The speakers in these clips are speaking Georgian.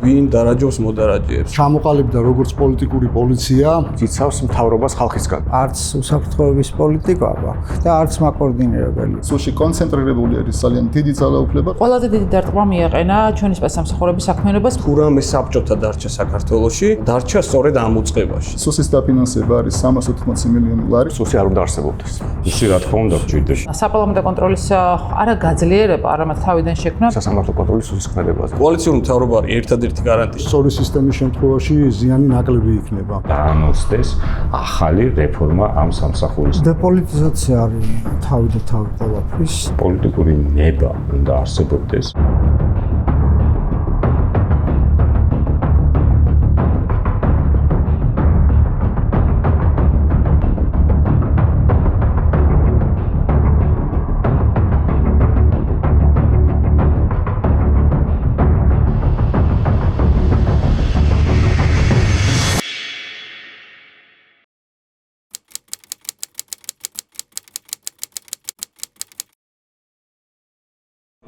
ვინ დარაჯობს მოდარაჯეებს. ჩამოყალიბდა როგორც პოლიტიკური პოლიცია, იცავს მთავრობას ხალხისგან. არც უსაფრთხოების პოლიტიკა აქვს და არც მაკოორდინირებელი. სულში კონცენტრირებული არის ძალიან დიდი ძალაუფლება. ყველაზე დიდი დარტყმა მიაყენა ჩვენი სპეცსამსახურების საქმიანობას. თუ რამე საბჭოთა დარჩა საქართველოში, დარჩა სწორედ ამ უწყებაში. სუსის დაფინანსება არის 380 მილიონი ლარი. სუსი არ უნდა არსებობდეს. ისი რა თქმა უნდა გჭირდება. საპარლამენტო კონტროლის არა გაძლიერება, არამედ თავიდან შექმნა. სასამართლო კონტროლის სუსის ქმედებაზე. კოალიციური მთავრობა არის ერთადერთი გარანტია. სწორი სისტემის შემთხვევაში ზიანი ნაკლები იქნება. დაანონსდეს ახალი რეფორმა ამ სამსახურის. დეპოლიტიზაცია არის თავი და თავი ყველაფრის. პოლიტიკური ნება უნდა არსებობდეს.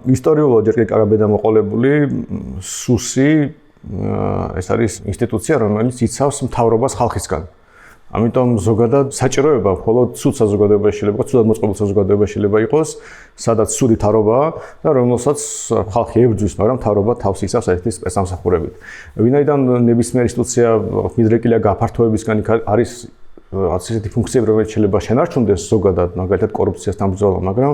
ისტორიულად ჯერ კი კარგად დამოყოლებული სუსი ეს არის ინსტიტუცია, რომელიც იცავს მთავრობას ხალხისგან. ამიტომ ზოგადად საჭიროება მხოლოდ ცუდ საზოგადოებაში შეიძლება, ცუდად მოწყობილ საზოგადოებაში შეიძლება იყოს, სადაც ცუდი მთავრობაა და რომელსაც ხალხი ებრძვის, მაგრამ მთავრობა თავს იცავს ერთ-ერთი სპეცსამსახურებით. ვინაიდან ნებისმიერი ინსტიტუცია მიდრეკილია გაფართოებისგან, არის რაღაც ისეთი ფუნქციები, რომელიც შეიძლება შენარჩუნდეს ზოგადად, მაგალითად კორუფციასთან ბრძოლა, მაგრამ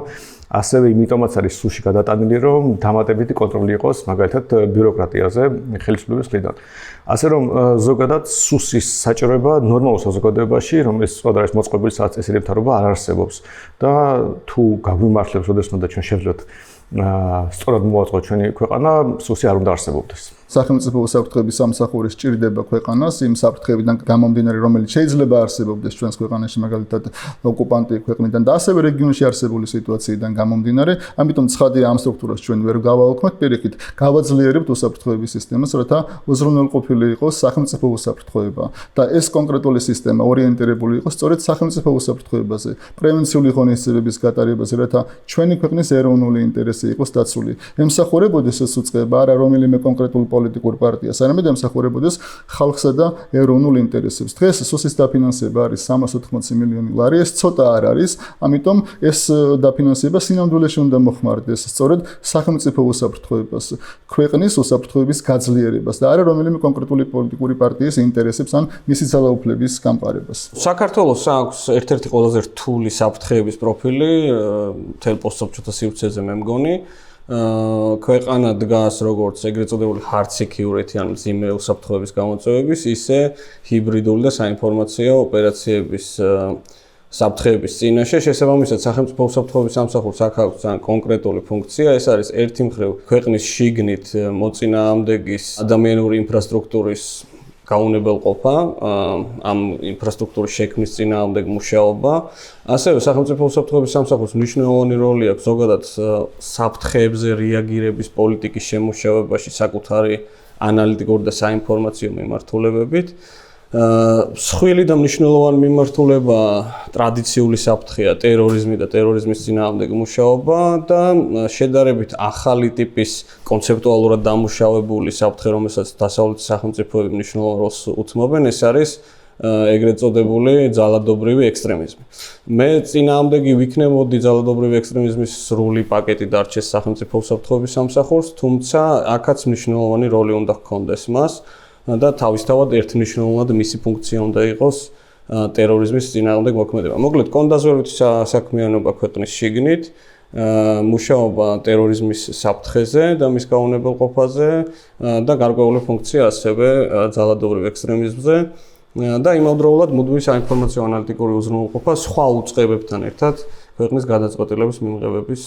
ასევე იმიტომაც არის სუში გადატანილი, რომ დამატებითი კონტროლი იყოს მაგალითად ბიუროკრატიაზე ხელისუფლების მხრიდან. ასე რომ ზოგადად სუსის საჭიროება ნორმალურ საზოგადოებაში, რომელიც სწორად არის მოწყობილი, სადაც ესეთი მთავრობა არ არსებობს და თუ გაგვიმართლებს, ოდესმე და ჩვენ შევძლოთ სწორად მოვაწყოთ ჩვენი ქვეყანა, სუსი არ უნდა არსებობდეს. სახელმწიფო უსაფრთხოების სამსახური სჭირდება ქვეყანას იმ საფრთხეებიდან გამომდინარე, რომელიც შეიძლება არსებობდეს ჩვენს ქვეყანაში, მაგალითად ოკუპანტი ქვეყნიდან და ასევე რეგიონში არსებული სიტუაციიდან გამომდინარე. ამიტომ ცხადია ამ სტრუქტურას ჩვენ ვერ გავაოქმებთ, პირიქით გავაძლიერებთ უსაფრთხოების სისტემას, რათა უზრუნველყოფილი იყოს სახელმწიფო უსაფრთხოება და ეს კონკრეტული სისტემა ორიენტირებული იყოს სწორედ სახელმწიფო უსაფრთხოებაზე, პრევენციული ღონისძიებების გატარებაზე, რათა ჩვენი ქვეყნის ეროვნული ინტერესი იყოს დაცული. ემსახურებოდეს ეს უწყება არა რომელიმე კონკრეტულ პოლიტიკურ პარტიას, არამედ ემსახურებოდეს ხალხსა და ეროვნულ ინტერესებს. დღეს სუსის დაფინანსება არის 380 მილიონი ლარი, ეს ცოტა არ არის, ამიტომ ეს დაფინანსება სინამდვილეში უნდა მოხმარდეს სწორედ სახელმწიფო უსაფრთხოებას, ქვეყნის უსაფრთხოების გაძლიერებას და არა რომელიმე კონკრეტული პოლიტიკური პარტიის ინტერესებს ან მისი ძალაუფლების გამყარებას. საქართველოს აქვს ერთ-ერთი ყველაზე რთული საფრთხეების პროფილი მთელ პოსტსაბჭოთა სივრცეზე მე მგონი. ქვეყანა დგას როგორც ეგრეთ წოდებული hard security ან მძიმე უსაფრთხოების გამოწვევების, ისე ჰიბრიდული და საინფორმაციო ოპერაციების საფრთხეების წინაშე. შესაბამისად, სახელმწიფო უსაფრთხოების სამსახურს აქვს ძალიან კონკრეტული ფუნქცია. ეს არის ერთი მხრივ ქვეყნის შიგნით მოწინააღმდეგის ადამიანური ინფრასტრუქტურის გაუნებელყოფა, ამ ინფრასტრუქტურის შექმნის წინააღმდეგ მუშაობა. ასევე სახელმწიფო უსაფრთხოების სამსახურს მნიშვნელოვანი როლი აქვს ზოგადად საფრთხეებზე რეაგირების პოლიტიკის შემუშავებაში საკუთარი ანალიტიკური და საინფორმაციო მიმართულებებით. მსხვილი და მნიშვნელოვანი მიმართულება ტრადიციული საფრთხეა ტერორიზმი და ტერორიზმის წინააღმდეგ მუშაობა და შედარებით ახალი ტიპის კონცეპტუალურად დამუშავებული საფრთხე, რომელსაც დასავლეთის სახელმწიფოები მნიშვნელოვან როლს უთმობენ, ეს არის ეგრეთ წოდებული ძალადობრივი ექსტრემიზმი. მე წინააღმდეგი ვიქნებოდი ძალადობრივი ექსტრემიზმის სრული პაკეტი დარჩეს სახელმწიფო უსაფრთხოების სამსახურს, თუმცა აქაც მნიშვნელოვანი როლი უნდა ჰქონდეს მას. და თავისთავად ერთნიშნულად მისი ფუნქცია უნდა იყოს ტერორიზმის წინააღმდეგ მოქმედება. მოკლედ, კონდაზვერვითი საქმიანობა ქვეყნის შიგნით, მუშაობა ტერორიზმის საფრთხეზე და მის გაუნებელყოფაზე და გარკვეული ფუნქცია ასევე ძალადობრივ ექსტრემიზმზე და იმავდროულად მუდმივი საინფორმაციო ანალიტიკური უზრუნველყოფა სხვა უწყებებთან ერთად ქვეყნის გადაწყვეტილების მიღებების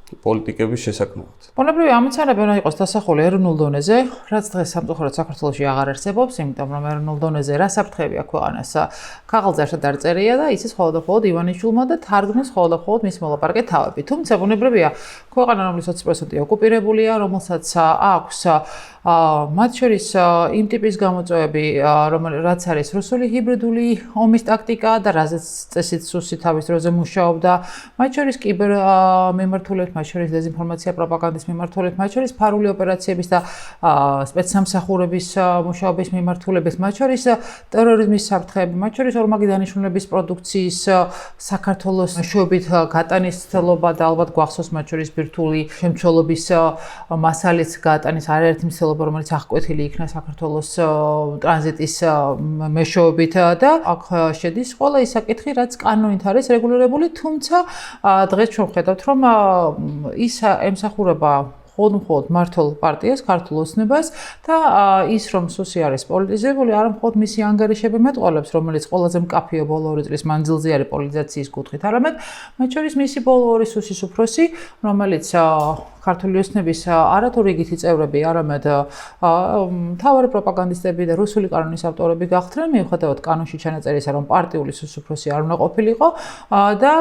პოლიტიკების შესაქმნელად. Ბუნებრივია ამოცანები უნდა იყოს დასახული ეროვნულ დონეზე, რაც დღეს სამწუხაროდ საქართველოში აღარ არსებობს, იმიტომ რომ ეროვნულ დონეზე რა საფრთხეებია ქვეყანას ქაღალდზე არ დაწერია და იცის მხოლოდ და მხოლოდ ივანიშვილმა და თარგმნის მხოლოდ და მხოლოდ მის მოლაპარაკე თავები. თუმცა ბუნებრივია ქვეყანა, რომლის 20% ოკუპირებულია, რომელსაც აქვს მათ შორის იმ ტიპის გამოწვევები, რაც არის რუსული ჰიბრიდული ომის ტაქტიკა და რაზეც წესით სუსი თავის დროზე მუშაობდა, მათ შორის კიბერ მიმართულებით მათ შორის დეზინფორმაცია პროპაგანდის მიმართულებით, მათ შორის ფარული ოპერაციების და სპეცსამსახურების მუშაობის მიმართულებით, მათ შორის ტერორიზმის საფრთხეები, მათ შორის ორმაგი დანიშნულების პროდუქციის საქართველოს მეშვეობით გატანის ცდელობა და ალბათ გვახსოვს მათ შორის ბირთვული შემცველობის მასალით გატანის არაერთი მცდელობა, რომელიც აღკვეთილი იქნა საქართველოს ტრანზიტის მეშვეობით და აქ შედის ყველა ის საკითხი, რაც კანონით არის რეგულირებული, თუმცა დღეს ჩვენ ვხედავთ, რომ ის ემსახურება მხოლოდ მართლ პარტიას, ქართულ ოცნებას და ის რომ სუსი არის პოლიტიზებული, არა მხოლოდ მისი ანგარიშები მეტყოლებს, რომელიც ყველაზე მკაფიო ბოლო 2 წლის მანძილზე არის პოლიტიზაციის კუთხით, არამედ მათ შორის მისი ბოლო 2 სუსის უფროსი, რომელიც ქართული ოცნების არათუ რიგითი წევრები, არამედ მთავარი პროპაგანდისტები და რუსული კანონის ავტორები გახდნენ, მიუხედავად კანონში ჩანაწერისა, რომ პარტიული სუსის უფროსი არ უნდა ყოფილიყო და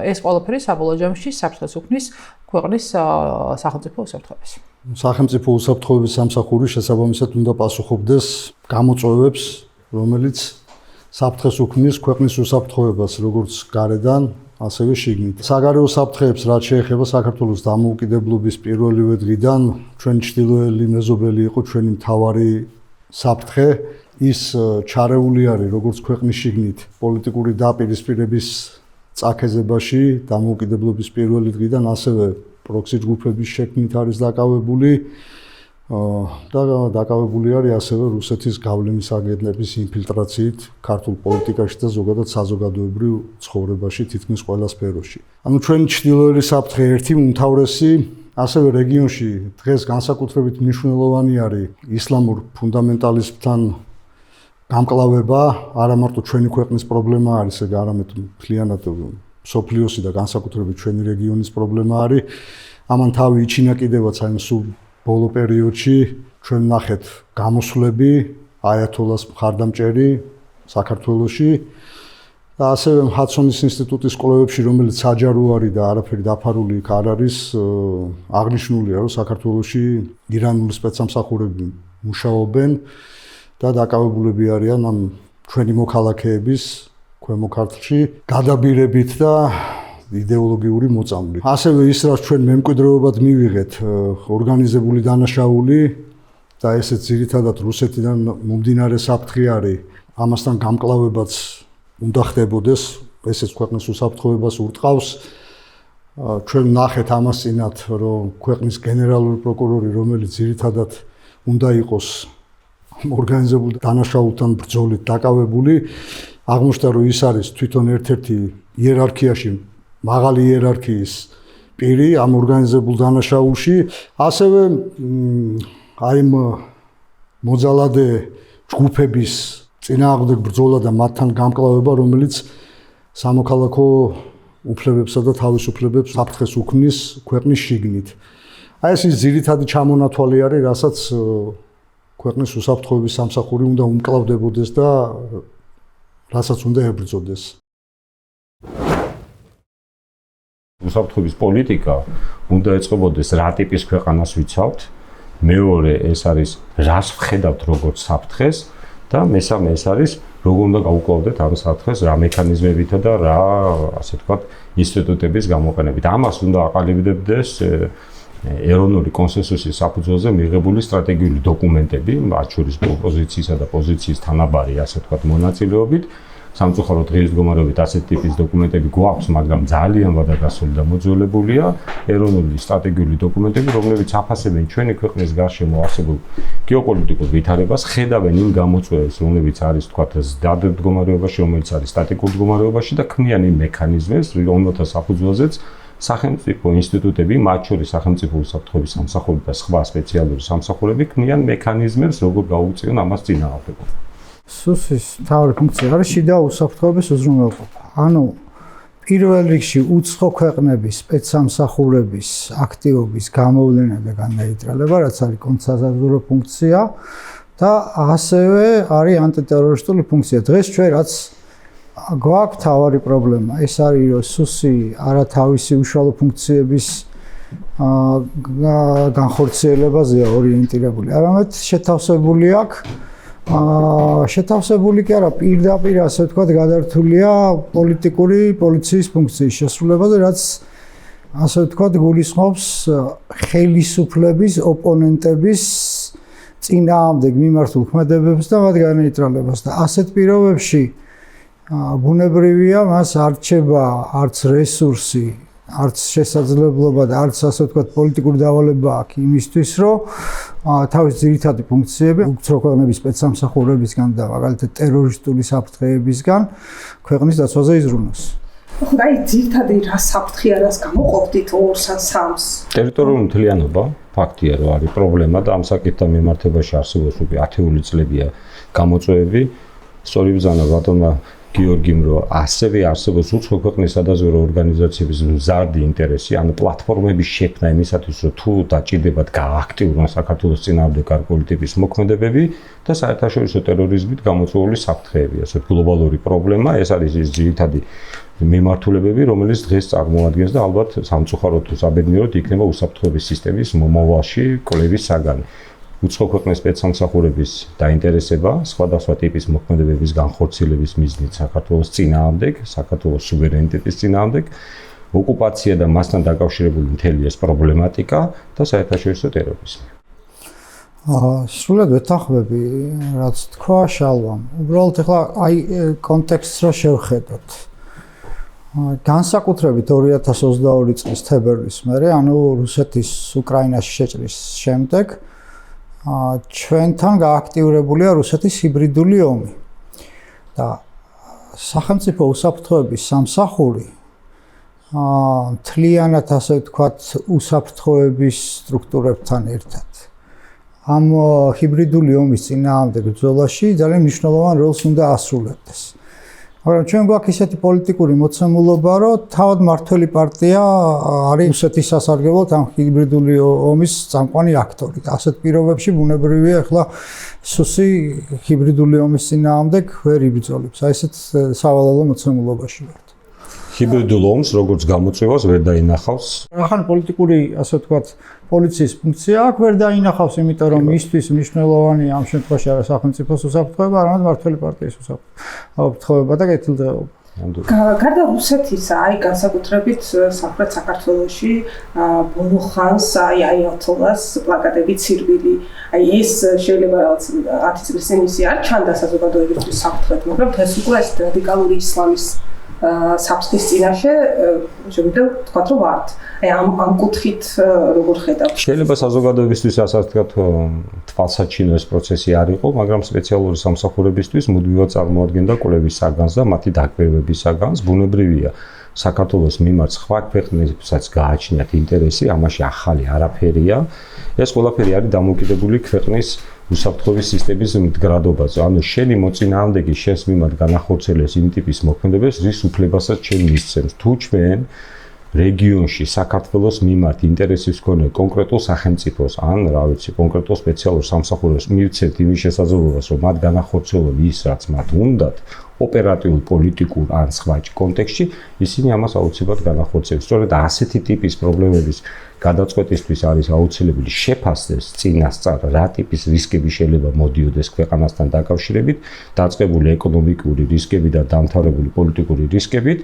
ეს ყველაფერი საბოლოო ჯამში საფრთხეს უქმნის ქვეყნის სახელმწიფო უსაფრთხოებას. სახელმწიფო უსაფრთხოების სამსახური შესაბამისად უნდა პასუხობდეს გამოწვევებს, რომელიც საფრთხეს უქმნის ქვეყნის უსაფრთხოებას, როგორც გარედან, ასევე შიგნით. საგარეო საფრთხეებს, რაც შეეხება საქართველოს დამოუკიდებლობის პირველივე დღიდან, ჩვენ ჩრდილოელი მეზობელი იყო ჩვენი მთავარი საფრთხე, ის ჩარეული არის როგორც ქვეყნის შიგნით პოლიტიკური დაპირისპირების წაქეზებაში დამოუკიდებლობის პირველი დღიდან, ასევე პროქსი ჯგუფების შექმნით არის დაკავებული და დაკავებული არის ასევე რუსეთის გავლენის აგენტების ინფილტრაციით ქართულ პოლიტიკაში და ზოგადად საზოგადოებრივ ცხოვრებაში თითქმის ყველა სფეროში. ანუ ჩვენი ჩრდილოელი საფრთხე ერთი უმთავრესი, ასევე რეგიონში დღეს განსაკუთრებით მნიშვნელოვანი არის ისლამურ ფუნდამენტალიზმთან გამკლავება, არა მარტო ჩვენი ქვეყნის პრობლემა არის, ეგ არამედ მთლიანად სოფლიოსი და განსაკუთრებით ჩვენი რეგიონის პრობლემა არის. ამან თავი იჩინა კიდევაც აი სულ ბოლო პერიოდში ჩვენ ნახეთ გამოსვლები აიათოლას მხარდამჭერი საქართველოში და ასევე ჰადსონის ინსტიტუტის კვლევებში, რომელიც საჯარო არის და არაფერი დაფარული იქ არ არის, აღნიშნულია, რომ საქართველოში ირანული სპეცსამსახურები მუშაობენ და დაკავებულები არიან ამ ჩვენი მოქალაქეების ქვემო ქართლში გადაბირებით და იდეოლოგიური მოწამვლით. ასევე ის, რაც ჩვენ მემკვიდრეობად მივიღეთ, ორგანიზებული დანაშაული და ესეც ძირითადად რუსეთიდან მომდინარე საფრთხე არის, ამასთან გამკლავებაც უნდა ხდებოდეს, ესეც ქვეყნის უსაფრთხოებას ურტყავს. ჩვენ ნახეთ ამას წინათ, რომ ქვეყნის გენერალური პროკურორი, რომელიც ძირითადად უნდა იყოს ორგანიზებული დანაშაულთან ბრძოლით დაკავებული, აღმოჩნდა, რომ ის არის თვითონ ერთ-ერთი იერარქიაში მაღალი იერარქიის პირი ამ ორგანიზებულ დანაშაულში, ასევე აი მოძალადე ჯგუფების წინააღმდეგ ბრძოლა და მათთან გამკლავება, რომელიც სამოქალაქო უფლებებსა და თავისუფლებებს საფრთხეს უქმნის ქვეყნის შიგნით. აი ეს ის ძირითადი ჩამონათვალი არის, რასაც ქვეყნის უსაფრთხოების სამსახური უნდა უმკლავდებოდეს და რასაც უნდა ებრძოდეს. უსაფრთხოების პოლიტიკა უნდა ეწყობოდეს რა ტიპის ქვეყანას ვიცავთ, მეორე ეს არის რას ვხედავთ როგორც საფრთხეს და მესამე ეს არის როგორ უნდა გავუკლავდეთ ამ საფრთხეს რა მექანიზმებითა და რა ასე ვთქვათ ინსტიტუტების გამოყენებით. ამას უნდა აყალიბებდეს ეროვნული კონსენსუსის საფუძველზე მიღებული სტრატეგიული დოკუმენტები, მათ შორის ოპოზიციისა და პოზიციის თანაბარი ასე ვთქვათ მონაწილეობით. სამწუხაროდ დღის მდგომარეობით ასეთი ტიპის დოკუმენტები გვაქვს, მაგრამ ძალიან ვადაგასული და მოძველებულია ეროვნული სტრატეგიული დოკუმენტები, რომლებიც აფასებენ ჩვენი ქვეყნის გარშემო არსებულ გეოპოლიტიკურ ვითარებას, ხედავენ იმ გამოწვევებს, რომლებიც არის თქვათ ზდად მდგომარეობაში, რომელიც არის სტატიკურ მდგომარეობაში და ქმნიან იმ მექანიზმებს, რომელთა საფუძველზეც სახელმწიფო ინსტიტუტები, მათ შორის სახელმწიფო უსაფრთხოების სამსახური და სხვა სპეციალური სამსახურები ქმნიან მექანიზმებს, როგორ გაუწიონ ამას წინააღმდეგ. სუსის მთავარი ფუნქცია არის შიდა უსაფრთხოების უზრუნველყოფა. ანუ პირველ რიგში უცხო ქვეყნების სპეცსამსახურების აქტივობის გამოვლენა და განნეიტრალება, რაც არის კონსასაზღვრო ფუნქცია და ასევე არის ანტიტერორისტული ფუნქცია. დღეს ჩვენ რაც გვაქვს თავარი პრობლემა, ეს არის რომ სუსი არა თავისი უშუალო ფუნქციების განხორციელებაზეა ორიენტირებული, არამედ შეთავსებული აქვს შეთავსებული კი არა პირდაპირ ასე ვთქვათ გადართულია პოლიტიკური პოლიციის ფუნქციის შესრულებაზე, რაც ასე ვთქვათ, გულისხმობს ხელისუფლების ოპონენტების წინააღმდეგ მიმართულ ქმედებებს და მათ განეიტრალებას და ასეთ პირობებში ბუნებრივია მას არ რჩება არც რესურსი, არც შესაძლებლობა და არც ასე ვთქვათ პოლიტიკური დავალება აქვს იმისთვის, რომ თავის ძირითადი ფუნქციები უცხო ქვეყნების სპეცსამსახურებისგან და მაგალითად ტერორისტული საფრთხეებისგან ქვეყნის დაცვაზე იზრუნოს. აი ძირითადი რა საფრთხეა, რას გამოყოფდით 2-ს ან 3-ს? ტერიტორიული მთლიანობა ფაქტია, რომ არის პრობლემა და ამ საკითხთან მიმართებაში არსებობს უკვე 10-ული წლებია გამოწვევები. სწორი ბრძანა ბატონმა გიორგიმ, რომ ასევე არსებობს უცხო ქვეყნის სადაზვერვო ორგანიზაციების მზარდი ინტერესი, ანუ პლატფორმების შექმნა იმისათვის, რომ თუ დაჭირდებათ გააქტიურონ საქართველოს წინააღმდეგ გარკვეული ტიპის მოქმედებები და საერთაშორისო ტერორიზმით გამოწვეული საფრთხეები, ასე გლობალური პრობლემა, ეს არის ის ძირითადი მიმართულებები, რომელიც დღეს წარმოადგენს და ალბათ სამწუხაროდ თუ საბედნიეროდ იქნება უსაფრთხოების სისტემის მომავალში კვლევის საგანი. უცხო ქვეყნის სპეცსამსახურების დაინტერესება სხვადასხვა ტიპის მოქმედებების განხორციელების მიზნით საქართველოს წინააღმდეგ, საქართველოს სუვერენიტეტის წინააღმდეგ, ოკუპაცია და მასთან დაკავშირებული მთელი ეს პრობლემატიკა და საერთაშორისო ტერორიზმი. სრულად ვეთანხმები, რაც თქვა შალვამ. უბრალოდ ახლა აი კონტექსტს რო შევხედოთ. განსაკუთრებით 2022 წლის თებერვლის მერე, ანუ რუსეთის უკრაინაში შეჭრის შემდეგ ჩვენთან გააქტიურებულია რუსეთის ჰიბრიდული ომი და სახელმწიფო უსაფრთხოების სამსახური მთლიანად ასე ვთქვათ უსაფრთხოების სტრუქტურებთან ერთად ამ ჰიბრიდული ომის წინააღმდეგ ბრძოლაში ძალიან მნიშვნელოვან როლს უნდა ასრულებდეს. მაგრამ ჩვენ გვაქვს ისეთი პოლიტიკური მოცემულობა, რომ თავად მართველი პარტია არის რუსეთის სასარგებლოდ ამ ჰიბრიდული ომის წამყვანი აქტორი. ასეთ პირობებში ბუნებრივია ახლა სუსი ჰიბრიდული ომის წინააღმდეგ ვერ იბრძოლებს. აი ესეთ სავალალო მოცემულობაში ვართ. ჰიბრიდულ ომს როგორც გამოწვევას ვერ დაინახავს. ახალი პოლიტიკური ასე ვთქვათ პოლიციის ფუნქცია აქ ვერ დაინახავს, იმიტომ რომ მისთვის მნიშვნელოვანი ამ შემთხვევაში არა სახელმწიფოს უსაფრთხოება, არამედ მართველი პარტიის უსაფრთხოება და კეთილდღეობა. გარდა რუსეთისა, აი განსაკუთრებით სამხრეთ საქართველოში ბოლო ხანს აი აიათოლას პლაკატები ცირვილი. აი ეს შეიძლება რაღაც 10 წლის წინ ისე არ ჩანდა საზოგადოებისთვის საფრთხედ, მაგრამ დღეს უკვე ეს რადიკალური ისლამის საფრთხის წინაშე შეიძლება ვთქვათ რომ ვართ. აი ამ კუთხით როგორ ხედავთ? შეიძლება საზოგადოებისთვის ასე ვთქვათ თვალსაჩინო ეს პროცესი არ იყო, მაგრამ სპეციალური სამსახურებისთვის მუდმივად წარმოადგენდა კვლევის საგანს და მათი დაკვირვების საგანს. ბუნებრივია საქართველოს მიმართ სხვა ქვეყნებსაც გააჩნიათ ინტერესი, ამაში ახალი არაფერია. ეს ყველაფერი არის დამოკიდებული ქვეყნის უსაფრთხოების სისტემის მდგრადობაზე. ანუ შენი მოწინააღმდეგე შენს მიმართ განახორციელებს იმ ტიპის მოქმედებას, რის უფლებასაც შენ მისცემს. თუ ჩვენ რეგიონში საქართველოს მიმართ ინტერესის მქონე კონკრეტულ სახელმწიფოს ან რა ვიცი, კონკრეტულ სპეციალურ სამსახურებს მივცემთ იმის შესაძლებლობას, რომ მათ განახორციელონ ის, რაც მათ უნდათ, ოპერატიულ, პოლიტიკურ ან სხვა კონტექსტში, ისინი ამას აუცილებლად განახორციელებს. სწორედ ასეთი ტიპის პრობლემების გადაწყვეტისთვის არის აუცილებელი შეფასდეს წინასწარ რა ტიპის რისკები შეიძლება მოდიოდეს ქვეყანასთან დაკავშირებით, დაწყებული ეკონომიკური რისკები და დამთავრებული პოლიტიკური რისკებით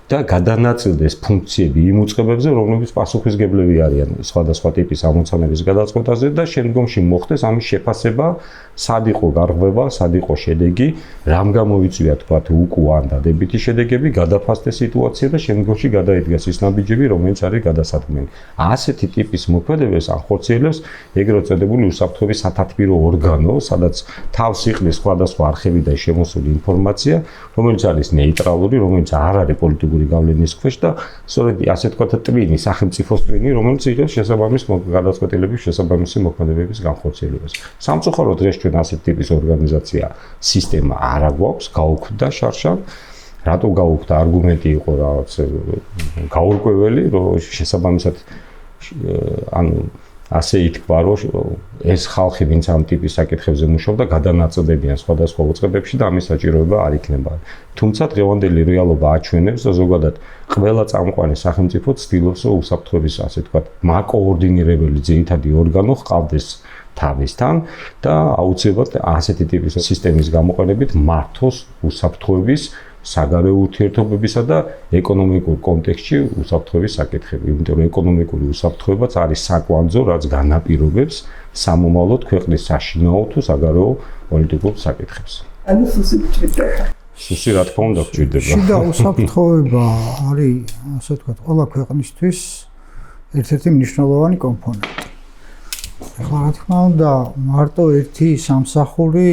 და გადანაწილდეს ფუნქციები იმ უწყებებზე, რომლებიც პასუხისმგებლები არიან სხვადასხვა ტიპის ამოცანების გადაწყვეტაზე და შემდგომში მოხდეს ამის შეფასება, სად იყო გარღვევა, სად იყო შედეგი, რამ გამოიწვია თქვათ უკუ ან დადებითი შედეგები, გადაფასდეს სიტუაცია და შემდგომში გადაიდგას ის ნაბიჯები, რომელიც არის გადასადგმელი. ასეთი ტიპის მოქმედებას ახორციელებს ეგრეთ წოდებული უსაფრთხოების სათათბირო ორგანო, სადაც თავს იყრის სხვადასხვა არხებიდან შემოსული ინფორმაცია, რომელიც არის ნეიტრალური, რომელიც არ არის პოლიტიკური გავლენის ქვეშ და სწორედ ასე თქვათ ტვინი, სახელმწიფოს ტვინი, რომელიც იღებს შესაბამის გადაწყვეტილების შესაბამისი მოქმედებების განხორციელებას. სამწუხაროდ დღეს ჩვენ ასეთ ტიპის ორგანიზაცია სისტემა არ აქვს, გაუქმდა შარშან. რატო გაუქმდა? არგუმენტი იყო რაღაც გაურკვეველი, რომ შესაბამისად ანუ ასე ითქვა, რომ ეს ხალხი, ვინც ამ ტიპის საკითხებზე მუშაობდა, გადანაწილდებიან სხვადასხვა უწყებებში და ამის საჭიროება არ იქნება. თუმცა დღევანდელი რეალობა აჩვენებს და ზოგადად ყველა წამყვანი სახელმწიფო ცდილობს, რომ უსაფრთხოების ასე ვთქვათ, მაკოორდინირებელი ძირითადი ორგანო ჰყავდეს თავისთან და აუცილებლად ასეთი ტიპის სისტემის გამოყენებით მართოს უსაფრთხოების საგარეო ურთიერთობებისა და ეკონომიკურ კონტექსტში უსაფრთხოების საკითხები. იმიტომ რომ ეკონომიკური უსაფრთხოებაც არის საკვანძო, რაც განაპირობებს სამომავლოდ ქვეყნის საშინაო თუ საგარეო პოლიტიკურ საკითხებს. ანუ სუსი გჭირდება. სუსი რა თქმა უნდა გჭირდება. შიდა უსაფრთხოება არის, ასე ვთქვათ, ყველა ქვეყნისთვის ერთ-ერთი მნიშვნელოვანი კომპონენტი. ახლა რა თქმა უნდა, მარტო ერთი სამსახური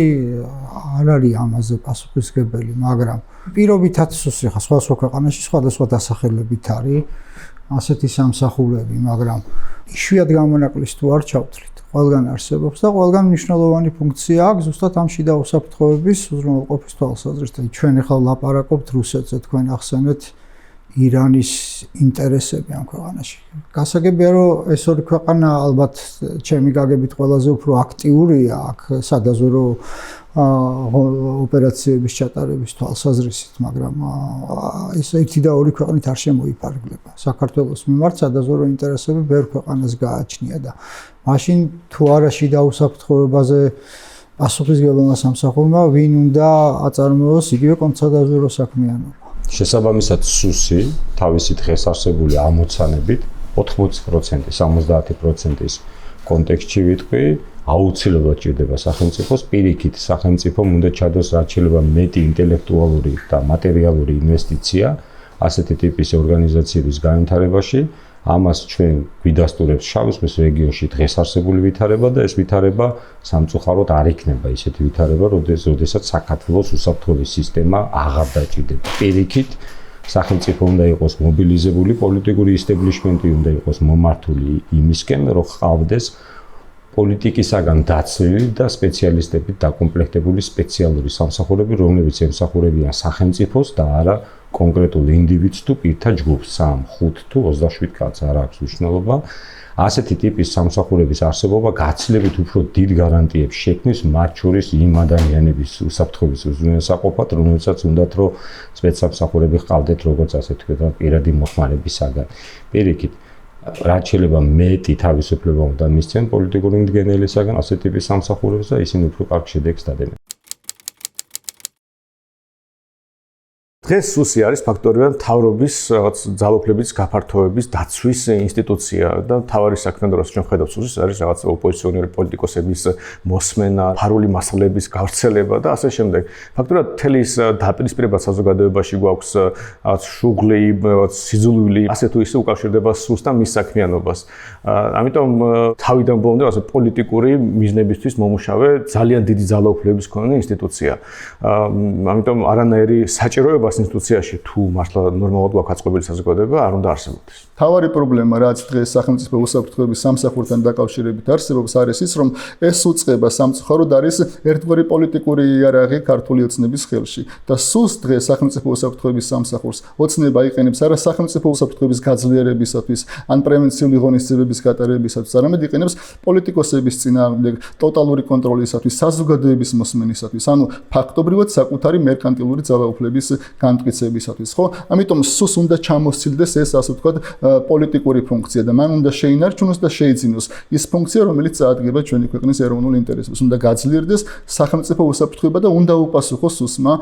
არ არის ამაზე პასუხისმგებელი, მაგრამ პირობითაც სუსი ხა სხვა ქვეყანაში სხვადასხვა დასახელებით არის ასეთი სამსახურები, მაგრამ იშვიათ გამონაკლისს თუ არ ჩავთვლით, ყველგან არსებობს და ყველგან მნიშვნელოვანი ფუნქცია აქვს ზუსტად ამ შიდა უსაფრთხოების უზრუნველყოფის თვალსაზრისით. ჩვენ ახლა ლაპარაკობთ რუსეთზე, თქვენ ახსენეთ ირანის ინტერესები ამ ქვეყანაში. გასაგებია, რომ ეს ორი ქვეყანა ალბათ ჩემი გაგებით ყველაზე უფრო აქტიურია აქ სადაზვერო ოპერაციების ჩატარების თვალსაზრისით, მაგრამ ეს ერთი და ორი ქვეყნით არ შემოიფარგლება. საქართველოს მიმართ სადაზვერო ინტერესები ბევრ ქვეყანას გააჩნია და მაშინ თუ არა შიდა უსაფრთხოებაზე პასუხისმგებელმა სამსახურმა ვინ უნდა აწარმოოს იგივე კონტრსადაზვერო საქმიანობა. შესაბამისად სუსი თავისი დღეს არსებული ამოცანებით 80%, 70%-ის კონტექსტში ვიტყვი, აუცილებლად ჭირდება სახელმწიფოს პირიქით სახელმწიფომ უნდა ჩადოს რაც შეიძლება მეტი ინტელექტუალური და მატერიალური ინვესტიცია ასეთი ტიპის ორგანიზაციების განვითარებაში. ამას ჩვენ გვიდასტურებს შავი ზღვის რეგიონში დღეს არსებული ვითარება და ეს ვითარება სამწუხაროდ არ იქნება ისეთი ვითარება, როდესაც საქართველოს უსაფრთხოების სისტემა აღარ დაჭირდება. პირიქით სახელმწიფო უნდა იყოს მობილიზებული პოლიტიკური ისტაბლიშმენტი, უნდა იყოს მომართული იმისკენ, რომ ყავდეს პოლიტიკისაგან დაცლილი და სპეციალისტებით დაკომპლექტებული სპეციალური სამსახურები, რომლებიც ემსახურებიან სახელმწიფოს და არა კონკრეტულ ინდივიდს თუ პირთა ჯგუფს, 3, 5 თუ 27 კაცს არ აქვს მნიშვნელობა. ასეთი ტიპის სამსახურების არსებობა გაცილებით უფრო დიდ გარანტიებს შექმნის მათ შორის იმ ადამიანების უსაფრთხოების უზრუნველსაყოფად, რომელსაც უნდათ რომ სპეცსამსახურები ჰყავდეთ როგორც ასე ვთქვათ, პირადი მოხმარებისაგან. პირიქით რაც შეიძლება მეტი თავისუფლება უნდა მისცენ პოლიტიკური მდგენელისაგან ასეთი ტიპის სამსახურებს და ისინი უფრო კარგ შედეგს დადენენ. დღეს სუსი არის ფაქტორიდან მთავრობის რაღაც ძალაუფლების გაფართოების დაცვის ინსტიტუცია და მთავარი საქმე დროს ჩვენ ხედავთ სუსის არის რაღაც ოპოზიციონერი პოლიტიკოსების მოსმენა, ფარული მასალების გავრცელება და ასე შემდეგ. ფაქტობრივად მთელი ის დაპირისპირება საზოგადოებაში გვაქვს რაღაც შუღლი, სიძულვილი, ასე თუ ისე უკავშირდება სუსთან მის საქმიანობას. ამიტომ თავიდან ბოლომდე ასე პოლიტიკური მიზნებისთვის მომუშავე ძალიან დიდი ძალაუფლების მქონე ინსტიტუცია. ამიტომ არანაირი საჭიროება ინსტიტუციაში თუ მართლა ნორმალურად გვაქვს აწყობილი საზოგადოება არ უნდა არსებობდეს. თავარი პრობლემა რაც დღეს სახელმწიფო უსაფრთხოების სამსახურთან დაკავშირებით არსებობს არის ის რომ ეს უწყება სამწუხაროდ არის ერთგვარი პოლიტიკური იარაღი ქართული ოცნების ხელში და სუს დღეს სახელმწიფო უსაფრთხოების სამსახურს ოცნება იყენებს არა სახელმწიფო უსაფრთხოების გაძლიერებისათვის ან პრევენციული ღონისძიებების გატარებისათვის არამედ იყენებს პოლიტიკოსების წინააღმდეგ ტოტალური კონტროლისათვის საზოგადოების მოსმენისათვის ანუ ფაქტობრივად საკუთარი მერკანტილური ძალაუფლების განმტკიცებისათვის ხო ამიტომ სუს უნდა ჩამოსცილდეს ეს ასე ვთქვათ პოლიტიკური ფუნქცია და მან უნდა შეინარჩუნოს და შეიძინოს ის ფუნქცია რომელიც წაადგება ჩვენი ქვეყნის ეროვნულ ინტერესებს უნდა გაძლიერდეს სახელმწიფო უსაფრთხოება და უნდა უპასუხოს სუსმა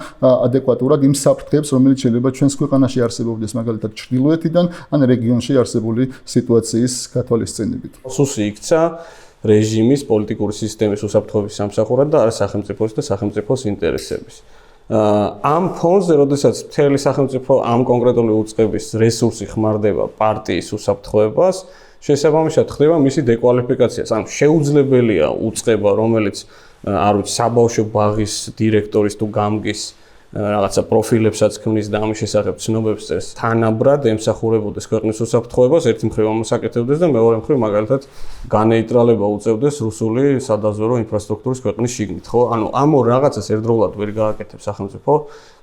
ადეკვატურად იმ საფრთხეებს რომელიც შეიძლება ჩვენს ქვეყანაში არსებობდეს მაგალითად ჩრდილოეთიდან ან რეგიონში არსებული სიტუაციის გათვალისწინებით სუსი იქცა რეჟიმის პოლიტიკური სისტემის უსაფრთხოების სამსახურად და არა სახელმწიფოს და სახელმწიფოს ინტერესების ამ ფონზე, როდესაც მთელი სახელმწიფო ამ კონკრეტული უწყების რესურსი ხმარდება პარტიის უსაფრთხოებას, შესაბამისად ხდება მისი დეკვალიფიკაცია. ანუ შეუძლებელია უწყება, რომელიც არ ვიცი, საბავშვო ბაღის დირექტორის თუ გამგის რაღაცა პროფილებსაც ქმნის და ამის შესახებ ცნობებს წერს. თანაბრად ემსახურებოდეს ქვეყნის უსაფრთხოებას, ერთი მხრივ ამოსაკეთებდეს და მეორე მხრივ მაგალითად განეიტრალება უწევდეს რუსული სადაზვერო ინფრასტრუქტურის ქვეყნის შიგნით, ხო? ანუ ამ ორ რაღაცას ერთდროულად ვერ გააკეთებს სახელმწიფო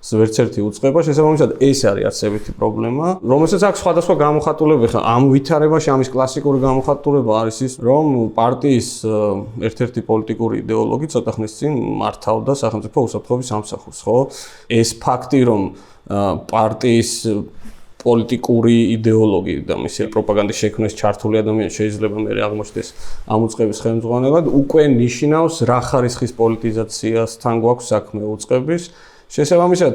ვერც ერთი უწყება, შესაბამისად ეს არის არსებითი პრობლემა, რომელსაც აქვს სხვადასხვა გამოხატულებები. ხა ამ ვითარებაში ამის კლასიკური გამოხატულება არის ის, რომ პარტიის ერთ-ერთი პოლიტიკური იდეოლოგი ცოტა ხნის წინ მართავდა სახელმწიფო უსაფრთხოების სამსახურს, ხო? ეს ფაქტი, რომ პარტიის პოლიტიკური იდეოლოგი და მისი პროპაგანდის შექმნის ჩართული ადამიანი შეიძლება მე აღმოჩნდეს ამ უწყების ხელმძღვანელად, უკვე ნიშნავს რა ხარისხის პოლიტიზაციასთან გვაქვს საქმე უწყების. შესაბამისად,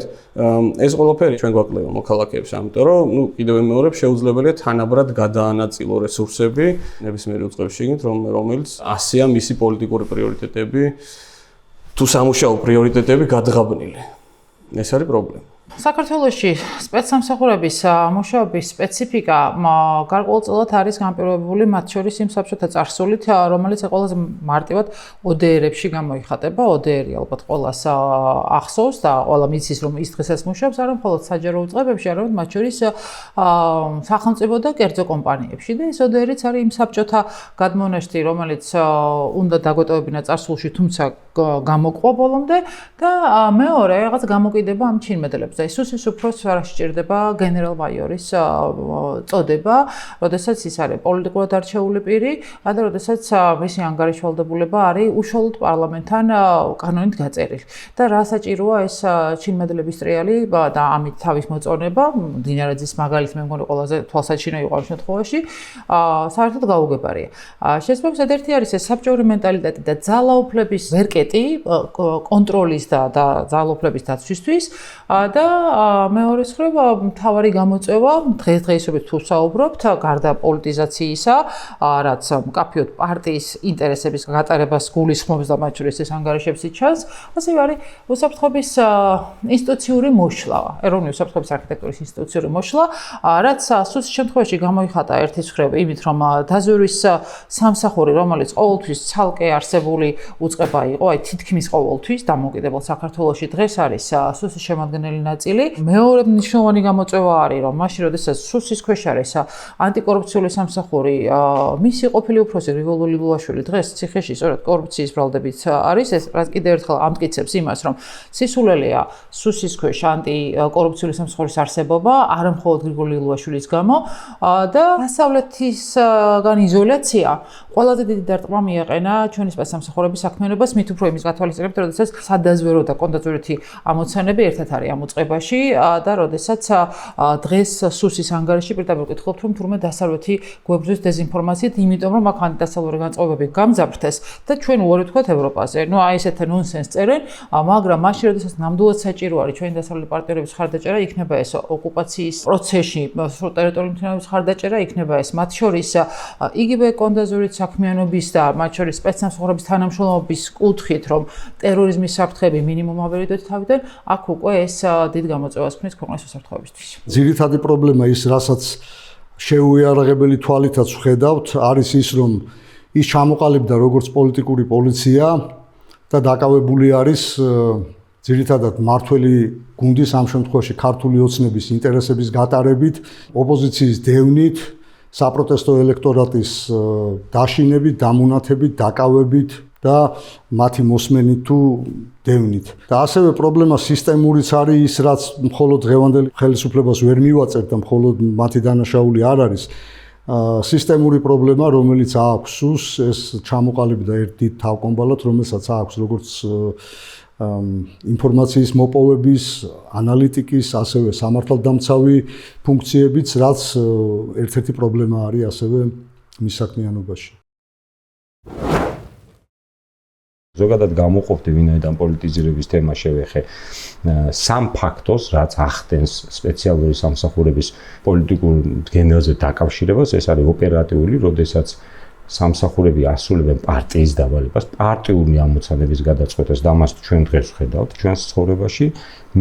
ეს ყველაფერი ჩვენ გვაკლდება მოქალაქეებს, ამიტომ რომ კიდევ მეორე შეუძლებელია თანაბრად გადაანაწილო რესურსები ნებისმიერი უწყების შიგნით, რომელიც ასეა მისი პოლიტიკური პრიორიტეტები თუ სამუშაო პრიორიტეტები გადაღაბნილი. ეს არის პრობლემა. საქართველოში სპეცსამსახურების მუშაობის სპეციფიკა გარკვეულწილად არის განპირობებული მათ შორის იმ საბჭოთა წარსულით, რომელიც ყველაზე მარტივად ODR-ებში გამოიხატება. ODR-ი ალბათ ყველას ახსოვს და ყველა მიცის, რომ ის დღესაც მუშაობს, არა მხოლოდ საჯარო უწყებებში, არამედ მათ შორის სახელმწიფო და კერძო კომპანიებში. და ეს ODR-იც არის იმ საბჭოთა გადმონაშთი, რომელიც უნდა დაგვეტოვებინა წარსულში, თუმცა გამოყვა ბოლომდე და მეორე რაღაც გამოკიდება ამ ჩინმედლებს. სუსის უფროსს არ სჭირდება გენერალ-მაიორის წოდება, როდესაც ის არის პოლიტიკურად არჩეული პირი, და როდესაც მისი ანგარიშვალდებულება არის უშუალოდ პარლამენტთან კანონით გაწერილი. და რა საჭიროა ეს ჩინმედლების ტრიალი და ამით თავის მოწონება, დინარაძის მაგალითი მე მგონი ყველაზე თვალსაჩინო იყო ამ შემთხვევაში, საერთოდ გაუგებარია. შესაბამისად ერთ-ერთი არის ეს საბჭოური მენტალიტეტი და ძალაუფლების ვერკეტი კონტროლის და ძალაუფლების დაცვისთვის და მეორე მხრივ მთავარი გამოწვევა დღესდღეობით თუ საუბრობთ გარდა პოლიტიზაციისა, რაც მკაფიოდ პარტიის ინტერესების გატარებას გულისხმობს და მათ შორის ეს ანგარიშებიც ჩანს, ასევე არის უსაფრთხოების ინსტიტუციური მოშლა, ეროვნული უსაფრთხოების არქიტექტურის ინსტიტუციური მოშლა, რაც სუსის შემთხვევაში გამოიხატა ერთის მხრივ იმით, რომ დაზვერვის სამსახური, რომელიც ყოველთვის ცალკე არსებული უწყება იყო, აი თითქმის ყოველთვის დამოუკიდებელ საქართველოში დღეს არის სუსის შემადგენელი ნაწილი. მეორე მნიშვნელოვანი გამოწვევა არის, რომ მაშინ, როდესაც სუსის ქვეშ არის ანტიკორუფციული სამსახური, მისი ყოფილი უფროსი გრიგოლ ლილუაშვილი დღეს ციხეში სწორედ კორუფციის ბრალდებით არის. ეს კიდევ ერთხელ ამტკიცებს იმას, რომ სისულელეა სუსის ქვეშ ანტიკორუფციული სამსახურის არსებობა, არა მხოლოდ გრიგოლ ლილუაშვილის გამო და დასავლეთისგან იზოლაცია ყველაზე დიდი დარტყმა მიაყენა ჩვენი სპეცსამსახურების საქმიანობას, მით უფრო იმის გათვალისწინებით, როდესაც სადაზვერო და კონდაცვერითი ამოცანები ერთად არის ამ უწყებაში და როდესაც დღეს სუსის ანგარიში პირდაპირ ვკითხულობთ, რომ თურმე დასავლეთი გვებრძვის დეზინფორმაციით, იმიტომ რომ აქ ანტიდასავლური განწყობები გამძაფრთეს და ჩვენ უარი ვთქვათ ევროპაზე. ნუ აი ესეთ ნონსენს წერენ, მაგრამ მაშინ, როდესაც ნამდვილად საჭირო არის ჩვენი დასავლური პარტნიორების ხარდაჭერა, იქნება ეს ოკუპაციის პროცესში ტერიტორიული მთლიანობის ხარდაჭერა, იქნება ეს მათ შორის იგივე კონდაზვერით საქმიანობის და მათ შორის სპეცსამსახურების თანამშრომლობის კუთხით, რომ ტერორიზმის საფრთხეები მინიმუმ ავერიდოთ თავიდან, აქ უკვე ეს დიდ გამოწვევას ქმნის ქვეყნის უსაფრთხოებისთვის. ძირითადი პრობლემა ის, რასაც შეუიარაღებელი თვალითაც ვხედავთ, არის ის, რომ ის ჩამოყალიბდა როგორც პოლიტიკური პოლიცია და დაკავებული არის ძირითადად მართველი გუნდის, ამ შემთხვევაში ქართული ოცნების ინტერესების გატარებით, ოპოზიციის დევნით, საპროტესტო ელექტორატის დაშინებით, დამუნათებით, დაკავებით და მათი მოსმენით თუ დევნით. და ასევე პრობლემა სისტემურიც არის ის, რაც მხოლოდ დღევანდელ ხელისუფლებას ვერ მივაწერთ და მხოლოდ მათი დანაშაული არ არის. სისტემური პრობლემა, რომელიც აქვს სუს, ეს ჩამოყალიბდა ერთ დიდ თავკომბალად, რომელსაც აქვს როგორც ინფორმაციის მოპოვების, ანალიტიკის, ასევე სამართალდამცავი ფუნქციებიც, რაც ერთ-ერთი პრობლემა არის ასევე მის საქმიანობაში. ზოგადად გამოყოფდი ვინაიდან პოლიტიზირების თემა შევეხე სამ ფაქტოს, რაც ახდენს სპეციალური სამსახურების პოლიტიკურ გენერალზე დაკავშირებას, ეს არის ოპერატიული, როდესაც სამსახურები ასრულებენ პარტიის დავალებას, პარტიული ამოცანების გადაწყვეტას და მას ჩვენ დღეს ვხედავთ ჩვენს ცხოვრებაში.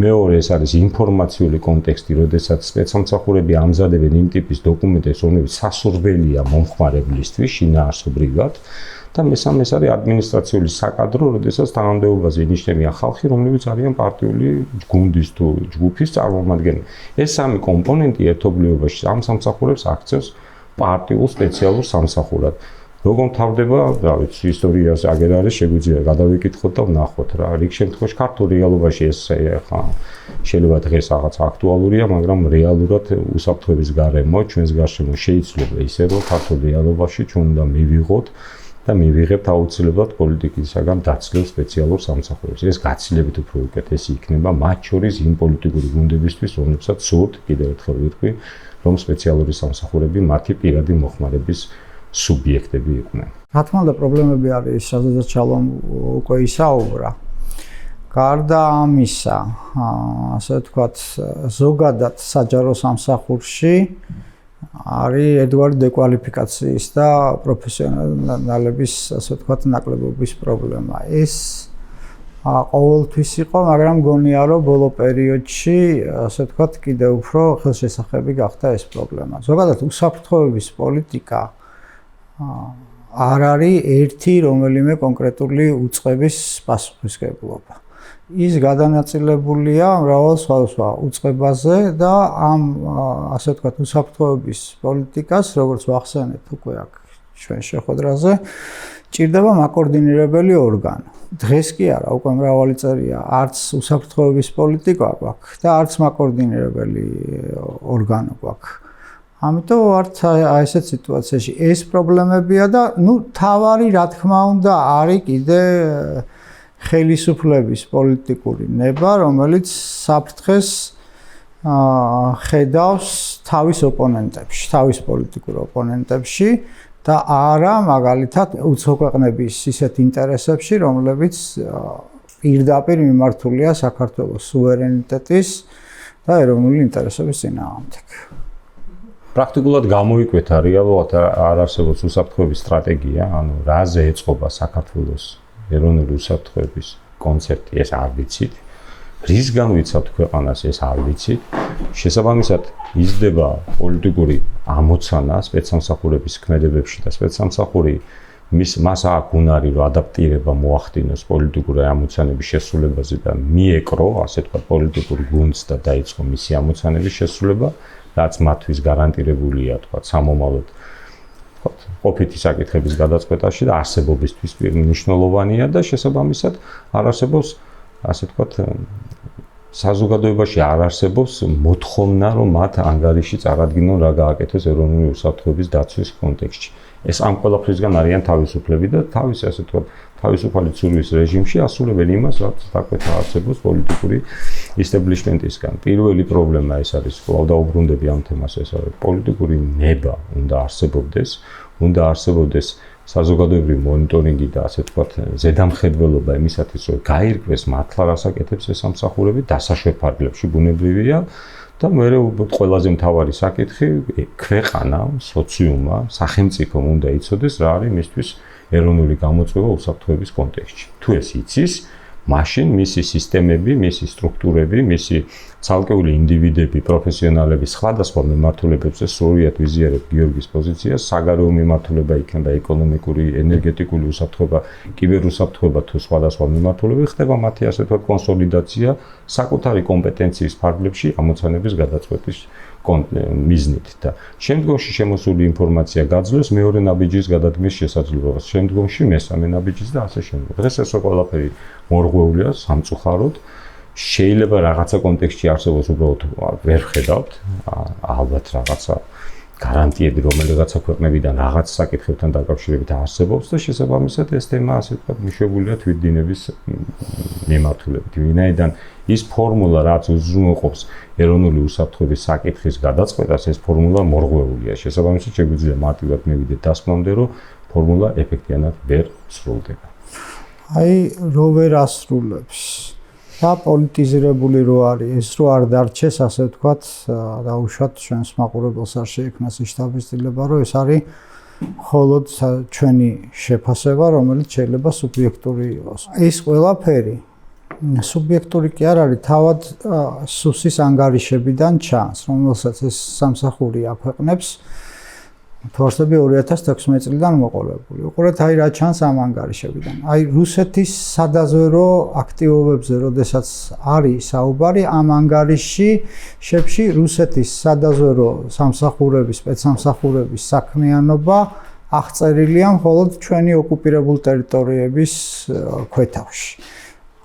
მეორე ეს არის ინფორმაციული კონტექსტი, როდესაც სპეცსამსახურები ამზადებენ იმ ტიპის დოკუმენტებს, რომლებიც სასურველია მომხმარებლისთვის შინაარსობრივად. და მესამე ეს არის ადმინისტრაციული საკადრო, როდესაც თანამდებობაზე ინიშნებიან ხალხი, რომლებიც არიან პარტიული გუნდის თუ ჯგუფის წარმომადგენლები. ეს სამი კომპონენტი ერთობლიობაში ამ სამსახურებს აქცევს პარტიულ სპეციალურ სამსახურად. როგორ მთავრდება, რა ვიცი, ისტორიას აგერ არის, შეგვიძლია გადავიკითხოთ და ვნახოთ რა. რიგ შემთხვევაში ქართულ რეალობაში ეს ხა შეიძლება დღეს რაღაც აქტუალურია, მაგრამ რეალურად უსაფრთხოების გარემო ჩვენს გარშემო შეიძლება ისე რომ ქართულ რეალობაში ჩვენ უნდა მივიღოთ და მივიღებთ აუცილებლად პოლიტიკისაგან დაცლილ სპეციალურ სამსახურებს. ეს გაცილებით უფრო უკეთესი იქნება მათ შორის იმ პოლიტიკური გუნდებისთვის, რომლებსაც სურთ, კიდევ ერთხელ ვიტყვი, რომ სპეციალური სამსახურები მათი პირადი მოხმარების სუბიექტები იყვნენ. რა თქმა უნდა, პრობლემები არის, სადაც ჩალომ უკვე ისაუბრა. გარდა ამისა, ასე ვთქვათ, ზოგადად საჯარო სამსახურში არის ერთგვარი დეკვალიფიკაციის და პროფესიონალების, ასე ვთქვათ, ნაკლებობის პრობლემა. ეს ყოველთვის იყო, მაგრამ მგონია, რომ ბოლო პერიოდში, ასე ვთქვათ, კიდევ უფრო ხელშესახები გახდა ეს პრობლემა. ზოგადად უსაფრთხოების პოლიტიკა არ არის ერთი რომელიმე კონკრეტული უწყების პასუხისმგებლობა. ის გადანაწილებულია მრავალ სხვადასხვა უწყებაზე და ამ, ასე ვთქვათ, უსაფრთხოების პოლიტიკას, როგორც ვახსენეთ უკვე აქ ჩვენ შეხვედრაზე, ჭირდება მაკოორდინირებელი ორგანო. დღეს კი არა, უკვე მრავალი წელია, არც უსაფრთხოების პოლიტიკა გვაქვს და არც მაკოორდინირებელი ორგანო გვაქვს. ამიტომ ვართ ესეთ სიტუაციაში. ეს პრობლემებია და თავარი, რა თქმა უნდა, არის კიდე ხელისუფლების პოლიტიკური ნება, რომელიც საფრთხეს ხედავს თავის ოპონენტებში, თავის პოლიტიკურ ოპონენტებში და არა მაგალითად უცხო ქვეყნების ისეთ ინტერესებში, რომლებიც პირდაპირ მიმართულია საქართველოს სუვერენიტეტის და ეროვნული ინტერესების წინააღმდეგ. პრაქტიკულად გამოიკვეთა რეალურად არ არსებობს უსაფრთხოების სტრატეგია, ანუ რაზე ეწყობა საქართველოს ეროვნული უსაფრთხოების კონცეფტი, ეს არ ვიცით. რისგან ვიცავთ ქვეყანას, ეს არ ვიცით. შესაბამისად, იზრდება პოლიტიკური ამოცანა სპეცსამსახურების ქმედებებში და სპეცსამსახური მას აქვს უნარი, რომ ადაპტირება მოახდინოს პოლიტიკური ამოცანების შესრულებაზე და მიეკრო, ასე ვთქვათ, პოლიტიკურ გუნდს და დაიწყო მისი ამოცანების შესრულება, რაც მათთვის გარანტირებულია, თქვათ, სამომავლოდ ყოფითი საკითხების გადაწყვეტაში და არსებობისთვის მნიშვნელოვანია და შესაბამისად არ არსებობს, ასე ვთქვათ, საზოგადოებაში არ არსებობს მოთხოვნა, რომ მათ ანგარიში წარადგინონ რა გააკეთოს ეროვნული უსაფრთხოების დაცვის კონტექსტში. ეს ამ ყველაფრისგან არიან თავისუფლები და თავის, ასე ვთქვათ, თავისუფალი ცურვის რეჟიმში ასრულებენ იმას, რაც დაკვეთა არსებობს პოლიტიკური ისტაბლიშმენტისგან. პირველი პრობლემა ეს არის, კვლავ დაუბრუნდები ამ თემას, ეს არის პოლიტიკური ნება უნდა არსებობდეს საზოგადოებრივი მონიტორინგი და ასე ვთქვათ, ზედამხედველობა იმისათვის, რომ გაირკვეს მართლა რას აკეთებს ეს სამსახურები დასაშვებ ფარგლებში ბუნებრივია და მეორე ყველაზე მთავარი საკითხი, ქვეყანა, სოციუმმა, სახელმწიფომ უნდა იცოდეს რა არის მისთვის ეროვნული გამოწვევა უსაფრთხოების კონტექსტში. თუ ეს იცის, მაშინ მისი სისტემები, მისი სტრუქტურები, მისი ცალკეული ინდივიდები, პროფესიონალები სხვადასხვა მიმართულებებზე სრულიად ვიზიარებ გიორგის პოზიციას, საგარეო მიმართულება იქნება ეკონომიკური, ენერგეტიკული უსაფრთხოება, კიბერუსაფრთხოება თუ სხვადასხვა მიმართულები, ხდება მათი ასე ვთქვათ კონსოლიდაცია საკუთარი კომპეტენციის ფარგლებში ამოცანების გადაწყვეტის მიზნით და შემდგომში შემოსული ინფორმაცია გაძლევს მეორე ნაბიჯის გადადგმის შესაძლებლობას, შემდგომში მესამე ნაბიჯის და ასე შემდეგ. დღეს ეს ყველაფერი მორღვეულია სამწუხაროდ. შეიძლება რაღაცა კონტექსტში არსებობს, უბრალოდ ვერ ხედავთ, ალბათ რაღაცა გარანტიები, რომელიღაცა ქვეყნებიდან რაღაც საკითხებთან დაკავშირებით არსებობს და შესაბამისად ეს თემა ასე ვთქვათ მიშვებულია თვითდინების მიმართულებით. ვინაიდან ის ფორმულა, რაც უზრუნველყოფს ეროვნული უსაფრთხოების საკითხის გადაწყვეტას, ეს ფორმულა მორღვეულია. შესაბამისად შეგვიძლია მარტივად მივიდეთ დასკვნამდე, რომ ფორმულა ეფექტიანად ვერ სრულდება. რო ვერ ასრულებს და პოლიტიზირებული რო არის, ეს რო არ დარჩეს, ასე ვთქვათ, დაუშვათ ჩვენს მაყურებელს არ შეექმნას შთაბეჭდილება, რომ ეს არის მხოლოდ ჩვენი შეფასება, რომელიც შეიძლება სუბიექტური იყოს. ეს ყველაფერი სუბიექტური კი არ არის, თავად სუსის ანგარიშებიდან ჩანს, რომელსაც ეს სამსახური აქვეყნებს. თორსები 2016 წლიდან მოყოლებული. უყურეთ, აი რა ჩანს ამ ანგარიშებიდან. აი რუსეთის სადაზვერო აქტივობებზე, როდესაც არის საუბარი, ამ ანგარიშში რუსეთის სადაზვერო სამსახურების, სპეცსამსახურების საქმიანობა აღწერილია მხოლოდ ჩვენი ოკუპირებულ ტერიტორიების ქვეთავში.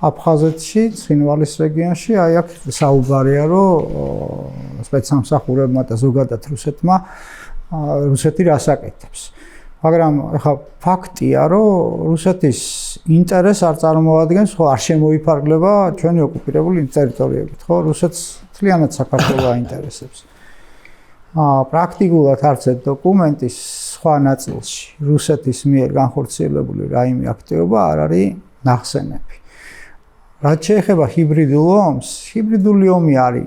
აფხაზეთში, ცხინვალის რეგიონში, აი აქ საუბარია, რომ სპეცსამსახურებმა და ზოგადად რუსეთი რას აკეთებს. მაგრამ ახლა ფაქტია, რომ რუსეთის ინტერესს არ წარმოადგენს, ხო, არ შემოიფარგლება ჩვენი ოკუპირებული ტერიტორიებით, ხო? რუსეთს მთლიანად საქართველოს აინტერესებს. პრაქტიკულად არც ერთ დოკუმენტის სხვა ნაწილში რუსეთის მიერ განხორციელებული რაიმე აქტივობა არ არის ნახსენები. რაც შეეხება ჰიბრიდულ ომს, ჰიბრიდული ომი არის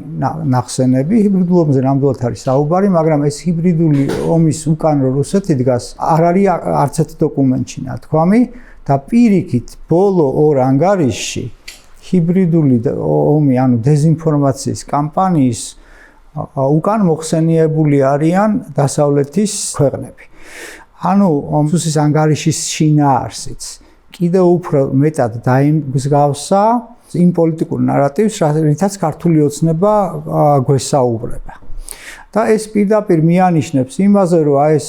ნახსენები, ჰიბრიდულ ომზე ნამდვილად არის საუბარი, მაგრამ ეს ჰიბრიდული ომის უკან რუსეთი დგას, არ არის არც ერთ დოკუმენტში ნათქვამი და პირიქით ბოლო ორ ანგარიშში ჰიბრიდული ომი, ანუ დეზინფორმაციის კამპანიის უკან მოხსენიებული არიან დასავლეთის ქვეყნები. ანუ ომსის ანგარიშის შინაარსიც კიდევ უფრო მეტად დაიმსგავსა იმ პოლიტიკურ ნარატივს, რითაც ქართული ოცნება გვესაუბრება. და ეს პირდაპირ მიანიშნებს იმაზე, რომ ეს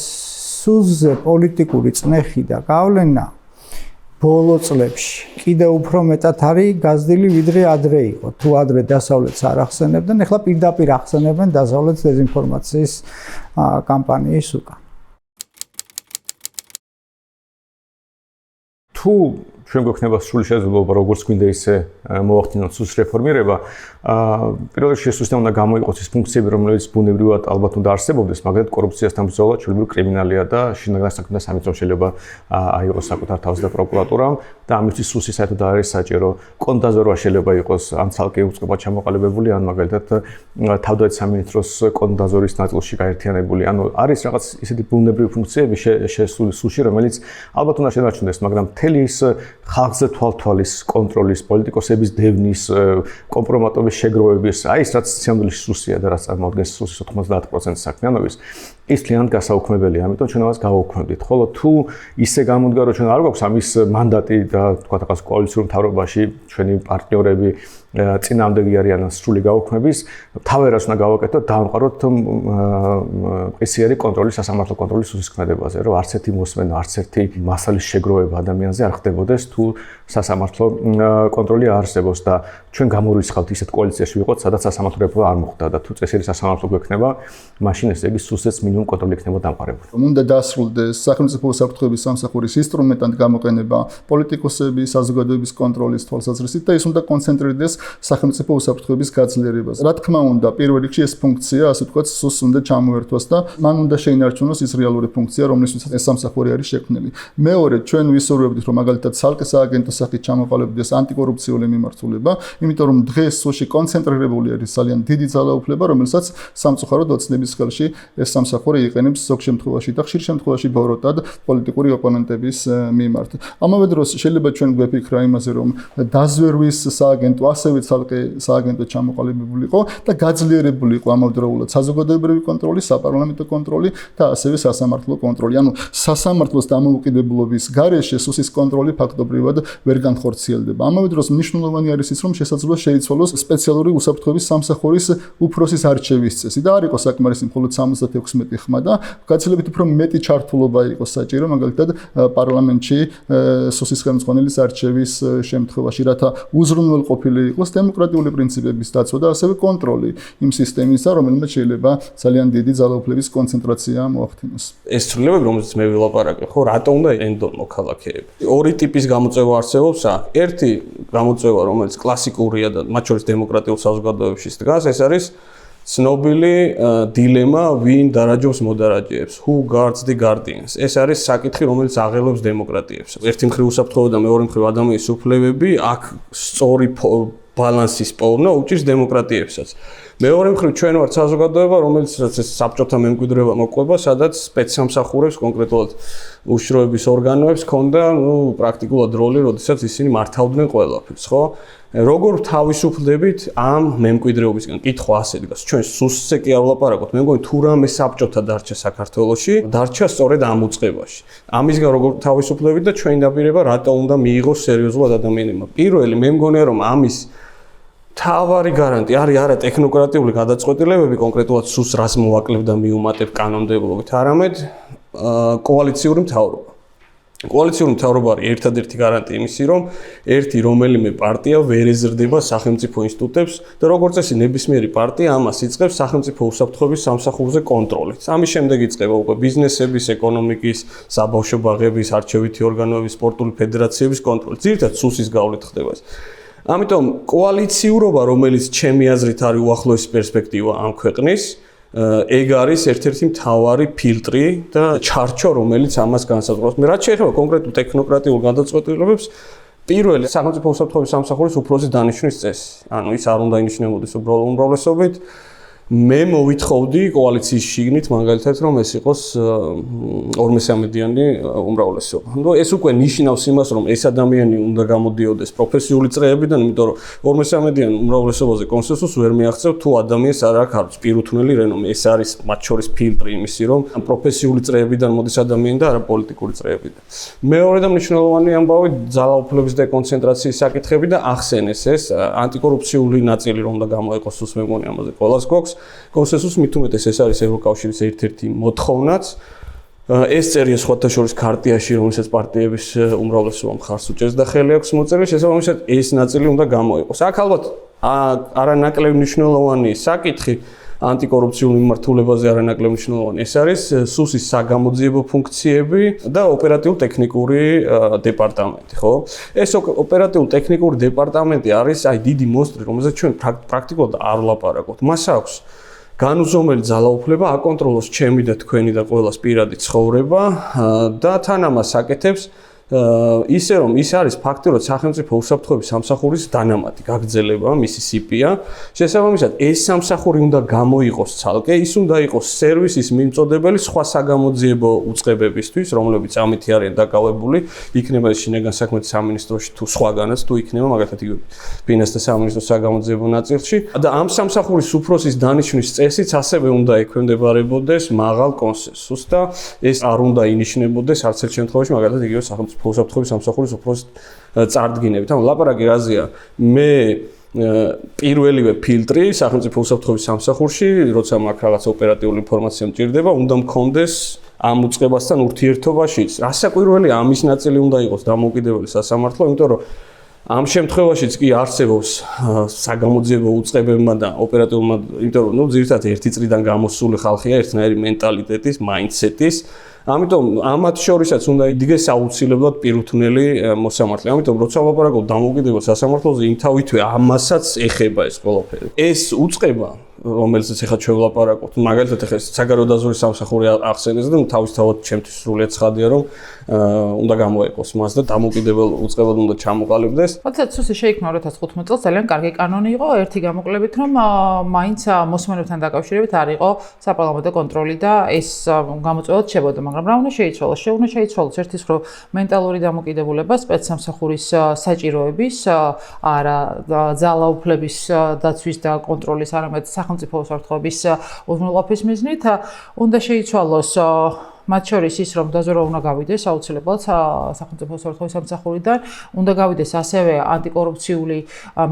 სულზე პოლიტიკური წნეხი და გავლენა ბოლო წლებში კიდევ უფრო მეტად არის გაზრდილი, ვიდრე ადრე იყო. თუ ადრე დასავლეთს არ ახსენებდნენ, ახლა პირდაპირ ახსენებენ დასავლეთის დეზინფორმაციის კამპანიის უკან. თუ ჩვენ გვექნება სრული შესაძლებლობა როგორც გვინდა ისე მოვახდინოთ სულს რეფორმირება, პირველ რიგში ეს უნდა გამოიყოს ის ფუნქციები, რომელიც ბუნებრივად ალბათ უნდა არსებობდეს, მაგრამ კორუფციასთან ბრძოლა ჩვეულებრივ კრიმინალია და შინაგან საქმეთა სამინისტრომ შეიძლება აიღოს საკუთარ თავს და პროკურატურამ და ამისთვის სულსი საერთოდ არ არის საჭირო. კონდაზორვა შეიძლება იყოს ან ცალკე უწყებად ჩამოყალიბებული, ან მაგალითად თავდაცვის სამინისტროს კონდაზორის ნაწილში გაერთიანებული. ანუ არის რაღაც ისეთი ბუნებრივი ფუნქციები შესული სულში, რომელიც ალბათ უნდა შენარჩუნდეს, მაგრამ მთელი ის ხალხზე თვალთვალის კონტროლის, პოლიტიკოსების დევნის, კომპრომატების შეგროვების, აი ეს რაც სიამოვნებაში სუსია და რაც წარმოადგენს სუსის 90% საქმიანობის, ის ძალიან გასაუქმებელია, ამიტომ ჩვენ ამას გავაუქმებდით. ხოლო თუ ისე გამოდგა, რომ ჩვენ არ გვაქვს ამის მანდატი და თქვა რაღაც კოალიციურ მთავრობაში ჩვენი პარტნიორები წინააღმდეგი არიან სრული გაუქმების, თავერას უნდა გავაკეთოთ, დავამყაროთ ყისიერი კონტროლი, სასამართლო კონტროლი სუსის ქმედებაზე, რომ არც ერთი მოსმენა, არც ერთი მასალის შეგროვება ადამიანზე არ ხდებოდეს, თუ სასამართლო კონტროლი არ არსებობს და ჩვენ გამორიცხავთ ისეთ კოალიციაში ვიყოთ, სადაც სასამართლო რეფორმა არ მოხდა და თუ წესიერი სასამართლო გვექნება, მაშინ ესე იგი სუსეც მინიმუმ კონტროლი იქნება დამყარებული. უნდა დასრულდეს სახელმწიფო საფრთხეების სამსახურის ინსტრუმენტად გამოყენება პოლიტიკოსების, საზოგადოების კონტროლის თვალსაზრისით და ის უნდა კონცენტრირდეს სახელმწიფო უსაფრთხოების გაძლიერებას. რა თქმა უნდა, პირველ რიგში ეს ფუნქცია, ასე ვთქვათ, სუსს უნდა ჩამოერთვას და მან უნდა შეინარჩუნოს ის რეალური ფუნქცია, რომლისთვის ეს სამსახური არის შექმნილი. მეორე, ჩვენ ვისურვებდით, რომ მაგალითად ცალკე სააგენტო სახით ჩამოყალიბდეს ანტიკორუფციული მიმართულება, იმიტომ რომ დღეს სუსში კონცენტრირებული არის ძალიან დიდი ძალაუფლება, რომელსაც სამწუხაროდ ოცნების ხელში ეს სამსახური იყენებს ზოგ შემთხვევაში და ხშირ შემთხვევაში ბოროტად პოლიტიკური ოპონენტების მიმართ. ამავე დროს შეიძლება ჩვენ გვეფიქრა იმაზე, რომ დაზვერვის სააგენტო ასევე ცალკე სააგენტო ჩამოყალიბებულიყო და გაძლიერებული იყო ამავდროულად საზოგადოებრივი კონტროლი, საპარლამენტო კონტროლი და ასევე სასამართლო კონტროლი. ანუ სასამართლოს დამოუკიდებლობის გარეშე სუსის კონტროლი ფაქტობრივად ვერ განხორციელდება. ამავე დროს მნიშვნელოვანი არის ის, რომ შესაძლოა შეიცვალოს სპეციალური უსაფრთხოების სამსახურის უფროსის არჩევის წესი და არ იყოს საკმარისი მხოლოდ 76 ხმა და გაცილებით უფრო მეტი ჩართულობა იყოს საჭირო, მაგალითად პარლამენტში სუსის ხელმძღვანელის არჩევის შემთხვევაში, რათა უზრუნველყოფილი იყოს დემოკრატიული პრინციპების დაცვა და ასევე კონტროლი იმ სისტემისა, რომელმაც შეიძლება ძალიან დიდი ძალაუფლების კონცენტრაცია მოახდინოს. ეს ცვლილებები, რომელზეც მე ვილაპარაკე, ხო, რატო უნდა ენდონ მოქალაქეები? ორი ტიპის გამოწვევა არსებობს აქ. ერთი გამოწვევა, რომელიც კლასიკურია და მათ შორის დემოკრატიულ საზოგადოებაში დგას, ეს არის ცნობილი დილემა, ვინ დარაჯობს მოდარაჯეებს, who guards the guardians. ეს არის საკითხი, რომელიც აღელვებს დემოკრატიებს. ერთი მხრივ უსაფრთხოება და მეორე მხრივ ადამიანის უფლებები, აქ სწორი ბალანსის პოვნა უჭირს დემოკრატიებსაც. მეორე მხრივ ჩვენ ვართ საზოგადოება, რომელიც ეს საბჭოთა მემკვიდრეობა მოყვება, სადაც სპეცსამსახურებს, კონკრეტულად უშიშროების ორგანოებს ჰქონდა, პრაქტიკულად როლი, როდესაც ისინი მართავდნენ ყველაფერს, ხო? როგორ თავისუფლდებით ამ მემკვიდრეობისგან? კითხვა ასე დგას. ჩვენ სუსზე კი არ ვლაპარაკობთ. მე მგონი თუ რამე საბჭოთა დარჩა საქართველოში, დარჩა სწორედ ამ უწყებაში. ამისგან როგორ თავისუფლდებით და ჩვენი დაპირება რატო უნდა მიიღოს სერიოზულად ადამიანებმა? პირველი, მე მგონია რომ ამის თავარი გარანტი არის არა ტექნოკრატიული გადაწყვეტილებები, კონკრეტულად სუსს რას მოაკლებ და მიუმატებ კანონმდებლობით, არამედ კოალიციური მთავრობა. კოალიციური მთავრობა არის ერთადერთი გარანტი იმისი, რომ ერთი რომელიმე პარტია ვერ ეზრდება სახელმწიფო ინსტიტუტებს და როგორც წესი ნებისმიერი პარტია ამას იწყებს სახელმწიფო უსაფრთხოების სამსახურზე კონტროლით. ამის შემდეგ იწყება უკვე ბიზნესების, ეკონომიკის, საბავშვო ბაღების, არჩევითი ორგანოების, სპორტული ფედერაციების კონტროლი. ძირითადად სუსის გავლით ხდება ეს. ამიტომ კოალიციურობა, რომელიც ჩემი აზრით არის უახლოესი პერსპექტივა ამ ქვეყნის, ეგ არის ერთ-ერთი მთავარი ფილტრი და ჩარჩო, რომელიც ამას განსაზღვრავს. მე რაც შეეხება კონკრეტულ ტექნოკრატიულ გადაწყვეტილებებს, პირველი სახელმწიფო უსაფრთხოების სამსახურის უფროსის დანიშვნის წესი. ანუ ის არ უნდა ინიშნებოდეს უბრალოდ უმრავლესობით. მე მოვითხოვდი კოალიციის შიგნით მაგალითად რომ ეს იყოს 2/3-იანი უმრავლესობა. ნუ ეს უკვე ნიშნავს იმას რომ ეს ადამიანი უნდა გამოდიოდეს პროფესიული წრეებიდან, იმიტომ რომ 2/3-იანი უმრავლესობაზე კონსენსუსს ვერ მიაღწევ თუ ადამიანს არ აქვს პირუთვნელი რენომე. ეს არის მათ შორის ფილტრი იმისი რომ პროფესიული წრეებიდან მოდის ადამიანი და არა პოლიტიკური წრეებიდან. მეორე და მნიშვნელოვანი ამბავი ძალაუფლების დეკონცენტრაციის საკითხები და ახსენეს ეს ანტიკორუფციული ნაწილი რომ უნდა გამოიყოს სულს მე მგონი ამაზე ყველას გვაქვს კონსენსუსს მით უმეტეს ეს არის ევროკავშირის ერთ-ერთი მოთხოვნაც. ეს წერია სხვათა შორის ქარტიაში, რომელსაც პარტიების უმრავლესობა მხარს უჭერს და ხელი აქვს მოწერილი, შესაბამისად ეს ნაწილი უნდა გამოიყოს. აქ ალბათ არანაკლებ მნიშვნელოვანი საკითხი ანტიკორუფციულ მიმართულებაზე არანაკლებ მნიშვნელოვანი. ეს არის სუსის საგამოძიებო ფუნქციები და ოპერატიულ-ტექნიკური დეპარტამენტი, ხო? ეს ოპერატიულ-ტექნიკური დეპარტამენტი არის აი დიდი მონსტრი, რომელზეც ჩვენ პრაქტიკულად არ ვლაპარაკობთ. მას აქვს განუზომელი ძალაუფლება აკონტროლოს ჩემი და თქვენი და ყველას პირადი ცხოვრება და თან ამას აკეთებს ისე რომ ის არის ფაქტიურად სახელმწიფო უსაფრთხოების სამსახურის დანამატი, გაგრძელება, მისი სიპია. შესაბამისად, ეს სამსახური უნდა გამოიყოს ცალკე, ის უნდა იყოს სერვისის მიმწოდებელი სხვა საგამოძიებო უწყებებისთვის, რომლებიც ამითი არიან დაკავებული, იქნება ეს შინაგან საქმეთა სამინისტროში თუ სხვაგანაც, თუ იქნება მაგალითად იგივე ფინანსთა სამინისტროს საგამოძიებო ნაწილში. და ამ სამსახურის უფროსის დანიშვნის წესიც ასევე უნდა ექვემდებარებოდეს მაღალ კონსენსუსს და ეს არ უნდა ინიშნებოდეს არც ერთ შემთხვევაში, მაგალითად იგივე უსაფრთხოების სამსახურის უფროსის წარდგინებით. ანუ ლაპარაკი რაზეა? მე პირველივე ფილტრი სახელმწიფო უსაფრთხოების სამსახურში, როცა მაგ რაღაც ოპერატიული ინფორმაცია მჭირდება, უნდა მქონდეს ამ უწყებასთან ურთიერთობაში. რასაკვირველია, ამის ნაწილი უნდა იყოს დამოუკიდებელი სასამართლო, იმიტომ რომ ამ შემთხვევაშიც კი არსებობს საგამოძიებო უწყებებმა და ოპერატიულმა, იმიტომ რომ ძირითადად ერთი წრიდან გამოსული ხალხია ერთნაირი მენტალიტეტის, მაინდსეტის. ამიტომ ამათ შორისაც უნდა იდგეს აუცილებლად პირუთვნელი მოსამართლე. ამიტომ როცა ვლაპარაკობ დამოუკიდებელ სასამართლოზე, იმთავითვე ამასაც ეხება ეს ყველაფერი. ეს უწყება, რომელზეც ახლა ჩვენ ვლაპარაკობთ, მაგალითად ახლა საგარეო დაზვერვის სამსახური ახსენეს და თავისთავად ჩემთვის სრულიად ცხადია, რომ უნდა გამოეყოს მას და დამოუკიდებელ უწყებად უნდა ჩამოყალიბდეს. როდესაც სუსი შეიქმნა 2015 წელს, ძალიან კარგი კანონი იყო, ერთი გამოკლებით, რომ მაინც მოსმენებთან დაკავშირებით არ იყო საპარლამენტო კონტროლი და ეს გამოწვევად შებოდა, მაგრამ რა უნდა შეიცვალოს? შეუნა შეიცვალოს ერთის მხრივ მენტალური დამოკიდებულება სპეცსამსახურის საჭიროების, არა ძალაუფლების დაცვის და კონტროლის, არამედ სახელმწიფო უსაფრთხოების უზრუნველყოფის მიზნით უნდა შეიცვალოს მათ შორის ის რომ დაზვერვა უნდა გავიდეს აუცილებლად სახელმწიფო უსაფრთხოების სამსახურიდან, უნდა გავიდეს ასევე ანტიკორუფციული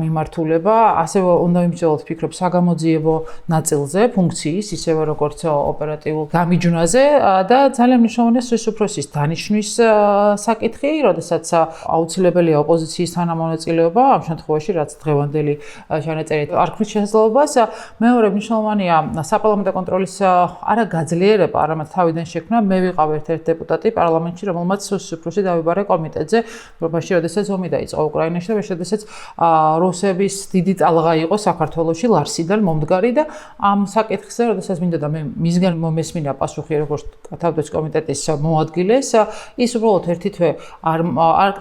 მიმართულება, ასევე უნდა იმსჯელოთ ფიქრობ საგამოძიებო ნაწილზე, ფუნქციის, ისევე როგორც ოპერატიულ გამიჯვნაზე და ძალიან მნიშვნელოვანია სუსის უფროსის დანიშვნის საკითხი, როდესაც აუცილებელია ოპოზიციის თანამონაწილეობა, ამ შემთხვევაში რაც დღევანდელი ჩანაწერით არ ქმნის შესაძლებლობას. მეორე მნიშვნელოვანია საპარლამენტო კონტროლის არა გაძლიერება, არამედ თავიდან შექმნა. მე ვიყავ ერთ-ერთი დეპუტატი პარლამენტში, რომელმაც სუსის უფროსი დავიბარე კომიტეტზე, რომელშიც შესაძლოა ომი დაიწყო უკრაინაში და შესაძლოა რუსების დიდი ტალღა იყო საქართველოში ლარსიდან მომდგარი და ამ საკითხზე, როდესაც მინდოდა მე მისგან მომესმინა პასუხი როგორც თავდაცვის კომიტეტის მოადგილეს, ის უბრალოდ ერთი თვე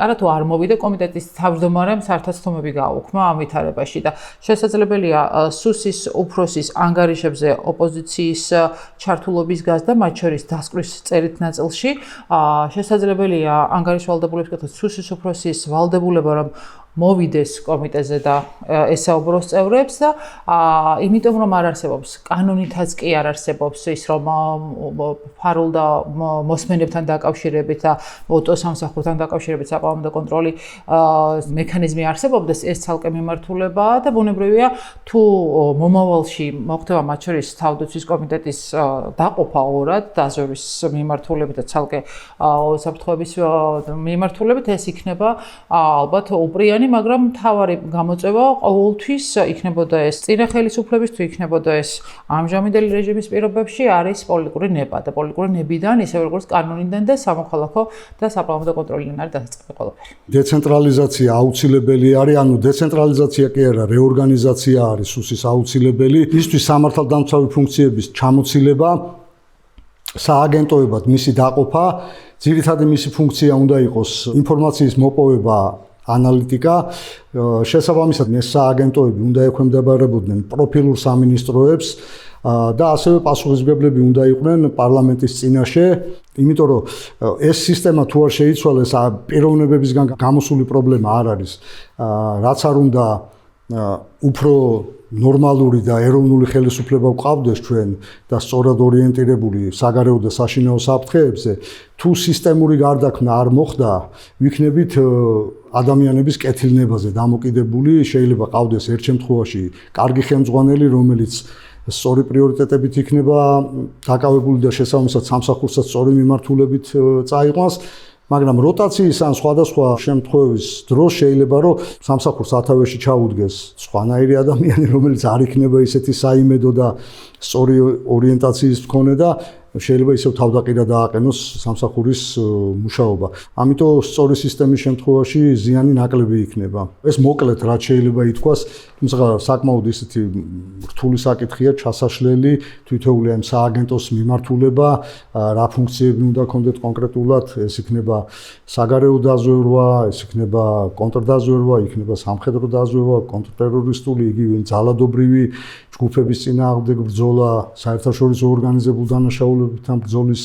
არათუ არ მოვიდა კომიტეტის თავმჯდომარემ საერთაშორისო გააუქმა ამ ვითარებაში და შესაძლებელია სუსის უფროსის ანგარიშებზე ოპოზიციის ჩართულობის გაზრდა, მათ შორის დასკვნის წერით ნაწილში შესაძლებელია ანგარიშ ვალდებულების კითხვის სუსის უფროსის ვალდებულება რომ მოვიდეს კომიტეტზე და ესაუბროს წევრებს და იმიტომ რომ არ არსებობს კანონითაც კი არ არსებობს ის რომ ფარულ და მოსმენებთან დაკავშირებით და ოტოსამსახურთან დაკავშირებით საპარლამენტო კონტროლი მექანიზმი არსებობდეს, ეს ცალკე მიმართულებაა და ბუნებრივია თუ მომავალში მოხდება მათ შორის თავდაცვის კომიტეტის დაყოფა ორად დაზვერვის მიმართულებით და ცალკე საფრთხოების მიმართულებით, ეს იქნება ალბათ უპრიანი, მაგრამ მთავარი გამოწვევა ყოველთვის იქნებოდა ეს წინა ხელისუფლების თუ იქნებოდა ეს ამჟამინდელი რეჟიმის პირობებში არის პოლიტიკური ნება და პოლიტიკური ნებიდან ისევე როგორც კანონიდან და სამოქალაქო და საპარლამენტო კონტროლიდან არის დასაწყისი ყველაფერი. დეცენტრალიზაცია აუცილებელი არის, ანუ დეცენტრალიზაცია კი არა, რეორგანიზაცია არის სუსის აუცილებელი. ისთვის სამართალდამცავი ფუნქციების ჩამოცილება, სააგენტოებად მისი დაყოფა, ძირითადი მისი ფუნქცია უნდა იყოს ინფორმაციის მოპოვება ანალიტიკა. შესაბამისად, ეს სააგენტოები უნდა ექვემდებარებოდნენ პროფილურ სამინისტროებს და ასევე პასუხისმგებლები უნდა იყვნენ პარლამენტის წინაშე, იმიტომ რომ ეს სისტემა თუ არ შეიცვალეს, პიროვნებებისგან გამოსული პრობლემა არ არის. რაც არ უნდა უფრო ნორმალური და ეროვნული ხელისუფლება გვყავდეს ჩვენ და სწორად ორიენტირებული საგარეო და საშინაო საფრთხეებზე, თუ სისტემური გარდაქმნა არ მოხდა, ვიქნებით ადამიანების კეთილნებაზე დამოკიდებული, შეიძლება ყავდეს ერთ შემთხვევაში კარგი ხელმძღვანელი, რომელიც სწორი პრიორიტეტებით იქნება დაკავებული და შესაბამისად სამსახურსაც სწორი მიმართულებით წაიყვანს, მაგრამ როტაციის ან სხვადასხვა შემთხვევის დროს შეიძლება რომ სამსახურს სათავეში ჩაუდგეს სხვანაირი ადამიანი, რომელიც არ იქნება ისეთი საიმედო და სწორი ორიენტაციის მქონე და შეიძლება ისევ თავდაყირა დააყენოს სამსახურის მუშაობა. ამიტომ სწორი სისტემის შემთხვევაში ზიანი ნაკლები იქნება. ეს მოკლედ რაც შეიძლება ითქვას, თუმცა საკმაოდ ისეთი რთული საკითხია, ჩასაშლელი თითოეული ამ სააგენტოს მიმართულება, რა ფუნქციები უნდა ქონდეთ კონკრეტულად, ეს იქნება საგარეო დაზვერვა, ეს იქნება კონტრდაზვერვა, იქნება სამხედრო დაზვერვა, კონტრტერორისტული, იგივე ძალადობრივი ჯგუფების წინააღმდეგ ბრძოლა, საერთაშორისო ორგანიზებულ დანაშაულებებთან ბრძოლის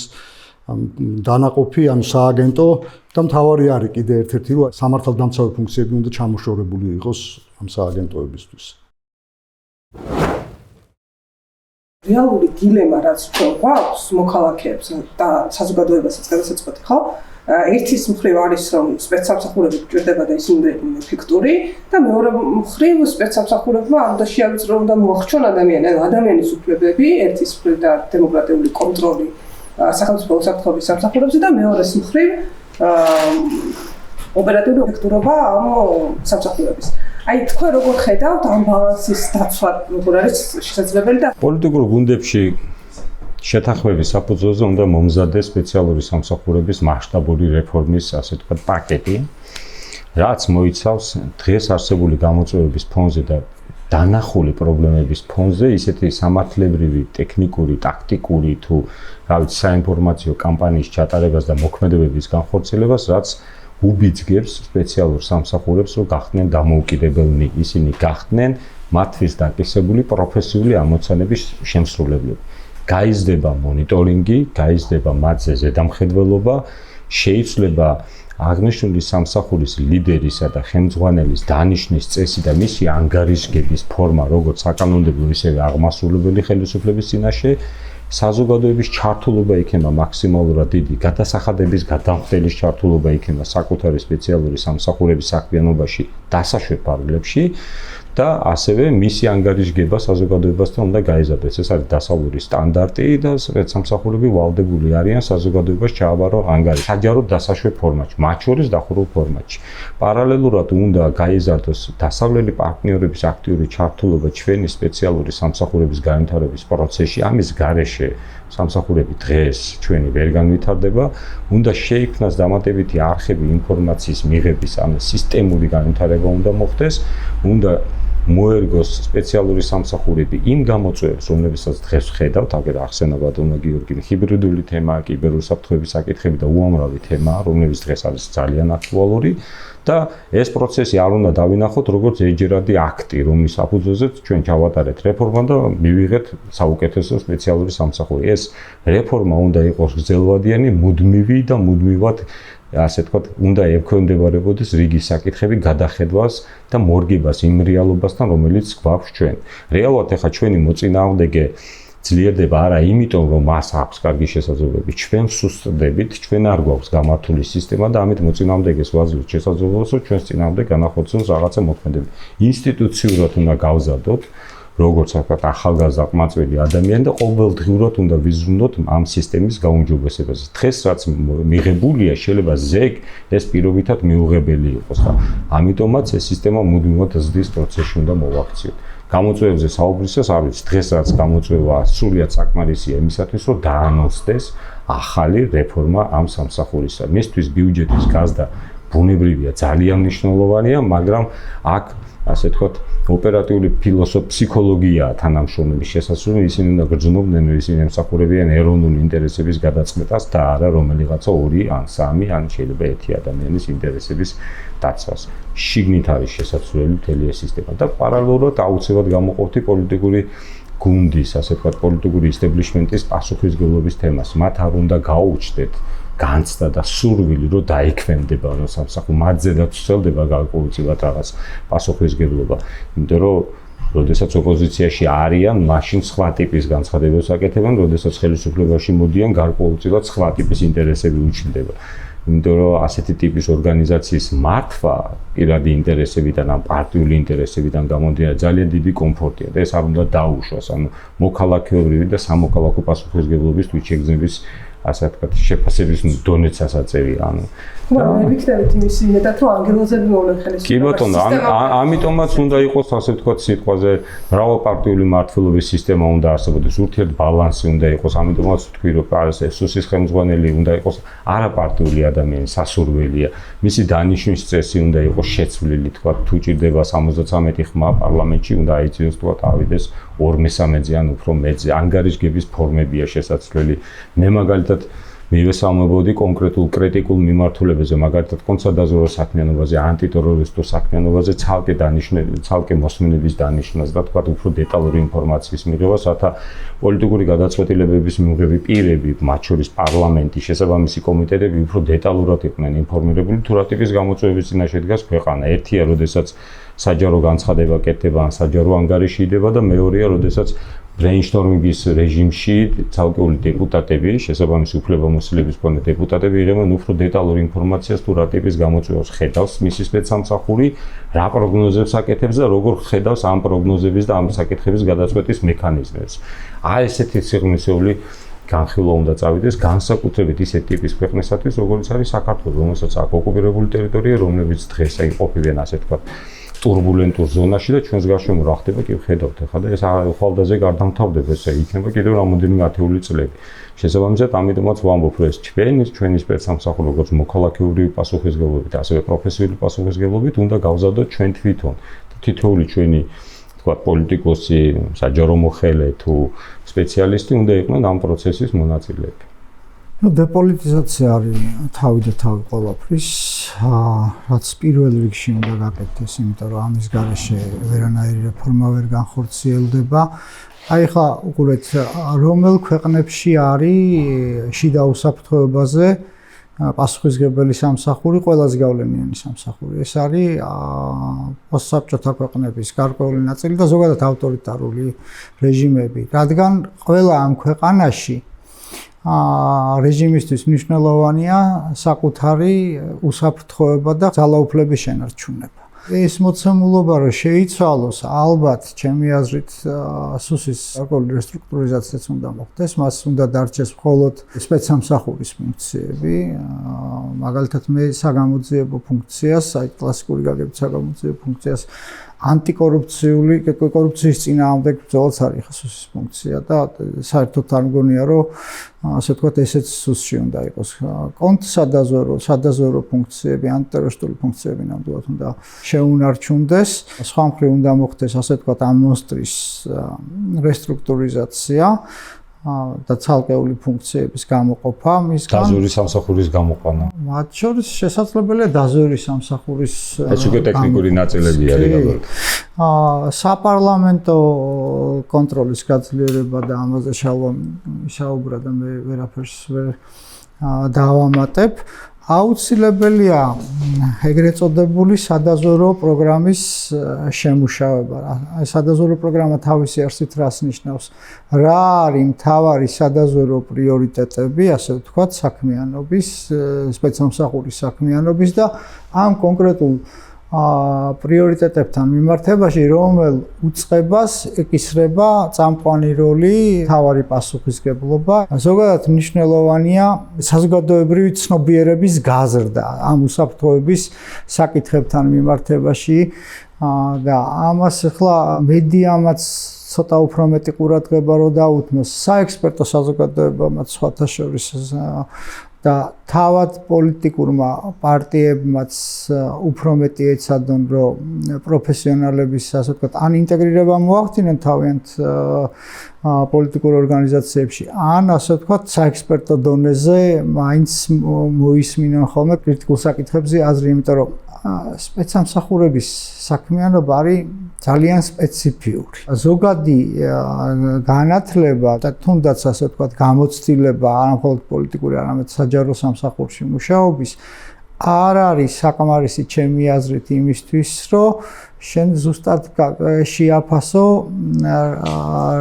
დანაყოფი, ანუ სააგენტო და მთავარი არის კიდე ერთ-ერთი, რომ სამართალდამცავი ფუნქციები უნდა ჩამოშორებული იყოს ამ სააგენტოებისთვის. რეალური დილემა რაც ჩვენ გვაქვს მოქალაქეებს და საზოგადოებასაც გადასაწყვეტი ხო? ერთის მხრივ არის რომ სპეცსამსახურები გვჭირდება და ისინი უნდა იყვნენ ეფექტური და მეორე მხრივ სპეცსამსახურებმა არ უნდა შეავიწრონ და მოახჩონ ადამიანის უფლებები, ერთის მხრივ და დემოკრატიული კონტროლი სახელმწიფო უსაფრთხოების სამსახურებზე და მეორეს მხრივ ოპერატიული ეფექტურობა ამ სამსახურების. აი თქვენ როგორ ხედავთ ამ ბალანსის დაცვა, როგორ არის შესაძლებელი და პოლიტიკურ გუნდებში შეთანხმების საფუძველზე უნდა მომზადდეს სპეციალური სამსახურების მასშტაბური რეფორმის, ასე ვთქვათ, პაკეტი, რაც მოიცავს დღეს არსებული გამოწვევების ფონზე და დანახული პრობლემების ფონზე ისეთი სამართლებრივი, ტექნიკური, ტაქტიკური თუ რა ვიცი, საინფორმაციო კამპანიის ჩატარებას და მოქმედებების განხორციელებას, რაც უბიძგებს სპეციალურ სამსახურებს, რომ გახდნენ დამოუკიდებელნი, ისინი გახდნენ მათთვის დაკისრებული პროფესიული ამოცანების შემსრულებლები. გაიზრდება მონიტორინგი, გაიზრდება მათზე ზედამხედველობა, შეიცვლება აღნიშნული სამსახურის ლიდერისა და ხელმძღვანელის დანიშვნის წესი და მისი ანგარიშგების ფორმა, როგორც საკანონმდებლო, ისევე აღმასრულებელი ხელისუფლების წინაშე, საზოგადოების ჩართულობა იქნება მაქსიმალურად დიდი, გადასახადების გადამხდელის ჩართულობა იქნება საკუთარი სპეციალური სამსახურების საქმიანობაში დასაშვებ ფარგლებში და ასევე მისი ანგარიშგება საზოგადოებასთან უნდა გაიზარდეს. ეს არის დასავლური სტანდარტი და სპეცსამსახურები ვალდებული არიან საზოგადოებას ჩააბარო ანგარიში საჯარო დასაშვებ ფორმატში, მათ შორის დახურულ ფორმატში. პარალელურად უნდა გაიზარდოს დასავლელი პარტნიორების აქტიური ჩართულობა ჩვენი სპეციალური სამსახურების განვითარების პროცესში. ამის გარეშე სამსახურები დღეს ჩვენი ვერ განვითარდება, უნდა შეიქმნას დამატებითი არხები ინფორმაციის მიღების, ანუ სისტემური განვითარება უნდა მოხდეს, უნდა მოერგოს სპეციალური სამსახურები იმ გამოწვევებს, რომლებსაც დღეს ვხედავთ, აგერ ახსენა ბატონმა გიორგიმ, ჰიბრიდული თემა, კიბერუსაფრთხოების საკითხები და უამრავი თემა, რომლებიც დღეს არის ძალიან აქტუალური და ეს პროცესი არ უნდა დავინახოთ როგორც ეჯერადი აქტი, რომლის საფუძველზეც ჩვენ ჩავატარეთ რეფორმა და მივიღეთ საუკეთესო სპეციალური სამსახური. ეს რეფორმა უნდა იყოს გრძელვადიანი, მუდმივი და მუდმივად ასე თქვათ, უნდა ექვემდებარებოდეს რიგი საკითხები გადახედვას და მორგებას იმ რეალობასთან, რომელიც გვაქვს ჩვენ. რეალურად ახლა ჩვენი მოწინააღმდეგე ძლიერდება არა იმიტომ, რომ მას აქვს კარგი შესაძლებლობები, ჩვენ ვსუსტდებით, ჩვენ არ გვაქვს გამართული სისტემა და ამით მოწინააღმდეგეს ვაძლევთ შესაძლებლობას, რომ ჩვენს წინააღმდეგ განახორციელოს რაღაცა მოქმედება. ინსტიტუციურად უნდა გავზადოთ, როგორც ვთქვათ, ახალგაზრდა ყმაწვილი ადამიანი და ყოველდღიურად უნდა ვიზრუნოთ ამ სისტემის გაუმჯობესებას. დღეს რაც მიღებულია, შეიძლება ზეგ ეს პირობითად მიუღებელი იყოს და ამიტომაც ეს სისტემა მუდმივად ზრდის პროცესში უნდა მოვაქციოთ. გამოწვევებზე საუბრისას არ ვიცი, დღეს რაც გამოწვევა სრულიად საკმარისია იმისათვის, რომ დაანონსდეს ახალი რეფორმა ამ სამსახურისა. მისთვის ბიუჯეტის გაზრდა ბუნებრივია, ძალიან მნიშვნელოვანია, მაგრამ აქ ასე თქვათ, ოპერატიული ფსიქოლოგიაა თანამშრომლების შესაძლებელი, ისინი უნდა გრძნობდნენ, ისინი ემსახურებიან ეროვნული ინტერესების გადაწყვეტას და არა რომელიღაცა 2 ან 3 ან შეიძლება 1 ადამიანის ინტერესების დაცვას. შიგნით არის შესაძლებელი მთელი ეს სისტემა და პარალელურად აუცილებლად გამოყოფთი პოლიტიკური გუნდის, ასე ვთქვათ, პოლიტიკური ისტაბლიშმენტის პასუხისმგებლობის თემას. მათ არ უნდა გაუჩნდეთ განცდა და სურვილი, რომ დაექვემდებარონ რომ სამსახურ მათზედაც ცელდება გარკვეულწილად რაღაც პასუხისმგებლობა. იმიტომ რომ როდესაც ოპოზიციაში არიან, მაშინ სხვა ტიპის განცხადებებს აკეთებენ, როდესაც ხელისუფლებაში მოდიან, გარკვეულწილად სხვა ტიპის ინტერესები უჩნდება. იმიტომ რომ ასეთი ტიპის ორგანიზაციის მართვა პირადი ინტერესებიდან ან პარტიული ინტერესებიდან გამომდინარე ძალიან დიდი კომფორტია და ეს არ უნდა დაუშვას, ანუ მოქალაქეობრივი და სამოქალაქო პასუხისმგებლობის თვითშეგრძნების ასე ვთქვათ, შეფასების დონეც ასაწერია, ანუ მაგრამ ვიქნებით იმის იმედად, რომ ანგელოზები მოვლენ ხელისუფლებაში. კი ბატონო, ამიტომაც უნდა იყოს, ასე ვთქვათ, სიტყვაზე მრავალპარტიული მმართველობის სისტემა უნდა არსებობდეს, ურთიერთ ბალანსი უნდა იყოს, ამიტომაც ვთქვი, რომ სუსის ხელმძღვანელი უნდა იყოს არაპარტიული ადამიანი, სასურველია, მისი დანიშვნის წესი უნდა იყოს შეცვლილი, თქვათ, თუ ჭირდება 73 ხმა პარლამენტში, უნდა აიწიოს, თქვათ, ავიდეს 2/3-ზე ან უფრო მეტზე, ანგარიშგების ფორმებია შესაძლებელი. მე მაგალითად მივესალმებოდი კონკრეტულ კრიტიკულ მიმართულებებზე, მაგალითად კონცადაზრო საქმიანობაზე, ანტიტერორისტულ საქმიანობაზე, ცალკე მოსმენების დანიშვნას და თქვათ უფრო დეტალური ინფორმაციის მიღებას, რათა პოლიტიკური გადაწყვეტილებების მიღები პირები, მათ შორის პარლამენტი, შესაბამისი კომიტეტები უფრო დეტალურად იყვნენ ინფორმირებული, თუ რა ტიპის გამოწვევების წინაშე დგას ქვეყანა. ერთია, როდესაც საჯარო განცხადება კეთდება ან საჯარო ანგარიში იდება და მეორეა, როდესაც ბრეინშტორმინგის რეჟიმში ცალკეული დეპუტატები, შესაბამისი უფლებამოსილების მქონე დეპუტატები იღებენ უფრო დეტალურ ინფორმაციას თუ რა ტიპის გამოწვევას ხედავს მისი სპეცსამსახური, რა პროგნოზებს აკეთებს და როგორ ხედავს ამ პროგნოზების და ამ საკითხების გადაწყვეტის მექანიზმებს. ესეთი სიღრმისეული განხილვა უნდა წავიდეს განსაკუთრებით ისეთ ტიპის ქვეყნისათვის, როგორც არის საქართველო, რომელსაც აქვს ოკუპირებული ტერიტორია, რომლებიც დღეს ყოფილიან ასე ვთქვათ турбулентურ ზონაში და ჩვენს გარშემო რა ხდება კი ვხედავთ ახლა და ეს ხვალდაზე გარდამთავრდება ესე იქნება კიდევ რამოდენიმე ათეული წლები. შესაბამისად ამიტომაც ვამბობ რომ ეს ჩვენი სპეცსამსახური როგორც მოქალაქეობრივი პასუხისმგებლობით ასევე პროფესიული პასუხისმგებლობით უნდა გავზადოთ ჩვენ თვითონ თითოეული ჩვენი თქვათ პოლიტიკოსი, საჯარო მოხელე თუ სპეციალისტი უნდა იყვნენ ამ პროცესის მონაწილეები. დეპოლიტიზაცია არის თავი და თავი ყველაფრის, რაც პირველ რიგში უნდა გაკეთდეს, იმიტომ რომ ამის გარეშე ვერანაირი რეფორმა ვერ განხორციელდება. აი ხა უყურეთ, რომელ ქვეყნებში არის შიდა უსაფრთხოებაზე პასუხისმგებელი სამსახური, ყველაზე გავლენიანი სამსახური. ეს არის პოსტსაბჭოთა ქვეყნების გარკვეული ნაწილი და ზოგადად ავტორიტარული რეჟიმები, რადგან ყველა ამ ქვეყანაში რეჟიმისთვის მნიშვნელოვანია საკუთარი უსაფრთხოება და ძალაუფლების შენარჩუნება. ეს მოცემულობა რომ შეიცვალოს, ალბათ ჩემი აზრით სუსის გარკვეული რესტრუქტურიზაციაც უნდა მოხდეს, მას უნდა დარჩეს მხოლოდ სპეცსამსახურის ფუნქციები, მაგალითად მე საგამოძიებო ფუნქციას, აი კლასიკური გაგებით საგამოძიებო ფუნქციას კორუფციის წინააღმდეგ ბრძოლაც არის ხა სუსის ფუნქცია და საერთოდ არ მგონია რომ ასე ვთქვათ ესეც სუსში უნდა იყოს. სადაზვერო ფუნქციები, ანტიტერორისტული ფუნქციები ნამდვილად უნდა შეუნარჩუნდეს. სხვა მხრივ უნდა მოხდეს ასე ვთქვათ ამ მონსტრის რესტრუქტურიზაცია და ცალკეული ფუნქციების გამოყოფა მისგან. დაზვერვის სამსახურის გამოყვანა. მათ შორის შესაძლებელია დაზვერვის სამსახურის ეს უკვე ტექნიკური ნაწილები არის გაბარდა. საპარლამენტო კონტროლის გაძლიერება და ამაზე ისაუბრა და მე ვერაფერს ვერ დავამატებ. აუცილებელია ეგრეთ წოდებული სადაზვერო პროგრამის შემუშავება. აი სადაზვერო პროგრამა თავისი არსით რას ნიშნავს? რა არის მთავარი სადაზვერო პრიორიტეტები, ასე ვთქვათ, საქმიანობის, სპეცსამსახურის საქმიანობის და ამ კონკრეტულ პრიორიტეტებთან მიმართებაში რომელ უწყებას ეკისრება წამყვანი როლი, მთავარი პასუხისმგებლობა. ზოგადად მნიშვნელოვანია საზოგადოებრივი ცნობიერების გაზრდა ამ უსაფრთხოების საკითხებთან მიმართებაში და ამას ახლა მედიამაც ცოტა უფრო მეტი ყურადღება რო დაუთმოს, საექსპერტო საზოგადოებამაც სხვათა შორის და თავად პოლიტიკურმა პარტიებმაც უფრო მეტი ეცადონ, რომ პროფესიონალების, ასე ვთქვათ, ან ინტეგრირება მოახდინონ თავიანთ პოლიტიკურ ორგანიზაციებში, ან ასე ვთქვათ, საექსპერტო დონეზე მაინც მოისმინონ ხოლმე კრიტიკულ საკითხებზე აზრი, იმიტომ რომ სპეცსამსახურების საქმიანობა არის ძალიან სპეციფიური. ზოგადი განათლება და თუნდაც ასე ვთქვათ, გამოცდილება არა მხოლოდ პოლიტიკური, არამედ საჯარო სამსახურში მუშაობის არ არის საკმარისი ჩემი აზრით იმისთვის, რომ შენ ზუსტად შეაფასო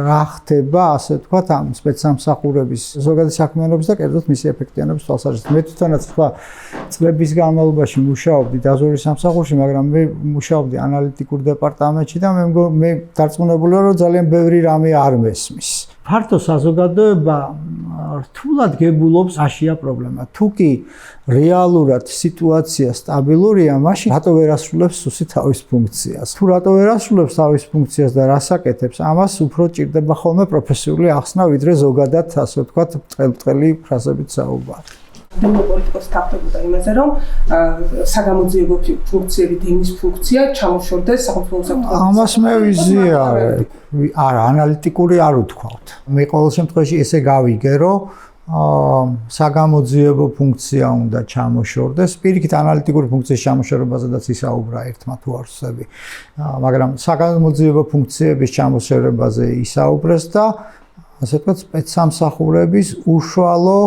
რა ხდება, ასე ვთქვათ, ამ სპეცსამსახურების ზოგადი საქმიანობის და კერძოდ მისი ეფექტიანობის თვალსაზრისით. მე თვითონაც სხვა წლების განმავლობაში მუშაობდი დაზვერვის სამსახურში, მაგრამ მე მუშაობდი ანალიტიკურ დეპარტამენტში და მე დარწმუნებული ვარ, რომ ძალიან ბევრი რამე არ მესმის. ფართო საზოგადოება რთულად გებულობს აშია პრობლემა. თუ კი რეალურად სიტუაცია სტაბილურია, მაშინ რატო ვერ ასრულებს სუსი თავის ფუნქციას? თუ რატო ვერ ასრულებს თავის ფუნქციას და რას აკეთებს, ამას უფრო ჭირდება ხოლმე პროფესიული ახსნა, ვიდრე ზოგადად, ასე ვთქვათ, ბრტყელი ფრაზებით საუბარი. პოლიტიკოსი თავდებოდა იმაზე, რომ საგამოძიებო ფუნქციები და იმის ფუნქცია ჩამოშორდეს სახელმწიფო უსაფრთხოების. ამას მე ვიზიარებ. არა, ანალიტიკური არ უთქვათ. მე ყოველ შემთხვევაში ესე გავიგე, რომ საგამოძიებო ფუნქცია უნდა ჩამოშორდეს. პირიქით ანალიტიკური ფუნქციის ჩამოშორებაზედაც ისაუბრა ერთმა თუ არ ვსები. მაგრამ საგამოძიებო ფუნქციების ჩამოშორებაზე ისაუბრეს და ასე ვთქვათ, სპეცსამსახურების უშუალო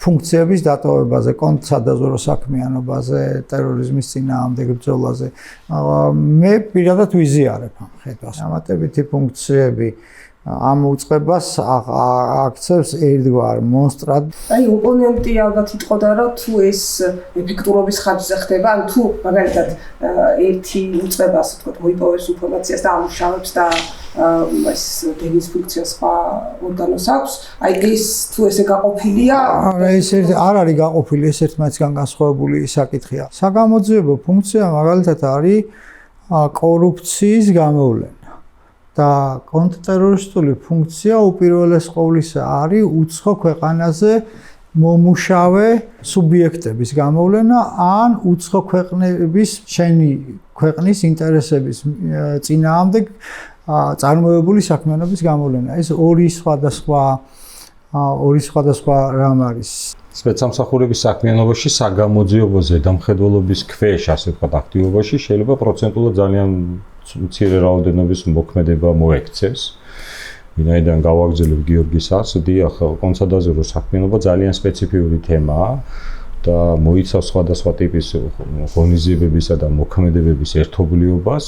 ფუნქციების დატოვებაზე, კონტრსადაზვერო საქმიანობაზე, ტერორიზმის წინააღმდეგ ბრძოლაზე. მე პირადად ვიზიარებ ამ ხედვას. დამატებითი ფუნქციები ამ უწყებას აქცევს ერთგვარ მონსტრად. აი, ოპონენტი ალბათ იტყოდა, რომ თუ ეს ეფექტურობის ხარჯზე ხდება, ან თუ მაგალითად ერთი უწყება, ასე ვთქვათ, მოიპოვებს ინფორმაციას და ამუშავებს და ეს დენის ფუნქცია სხვა ორგანოს აქვს, აი ეს თუ ესე გაყოფილია, ეს არ არის გაყოფილი, ეს ერთმანეთისგან განსხვავებული საკითხია. საგამოძიებო ფუნქცია მაგალითად არის კორუფციის გამოვლენა. და კონტრტერორისტული ფუნქცია უპირველეს ყოვლისა არის უცხო ქვეყანაზე მომუშავე სუბიექტების გამოვლენა ან უცხო ქვეყნების შენი ქვეყნის ინტერესების წინააღმდეგ წარმოებული საქმიანობის გამოვლენა. ეს ორი სხვადასხვა რამ არის. სპეცსამსახურების საქმიანობაში საგამოძიებოზე დამხედველობის ქვეშ, ასე ვთქვათ, აქტივობაში შეიძლება პროცენტულად ძალიან მცირე რაოდენობის მოქმედება მოექცეს. ვინაიდან გავაგრძელებ გიორგის არს, დიახ, კონტრსადაზვერო საქმიანობა ძალიან სპეციფიური თემაა და მოიცავს სხვადასხვა ტიპის ღონისძიებებისა და მოქმედებების ერთობლიობას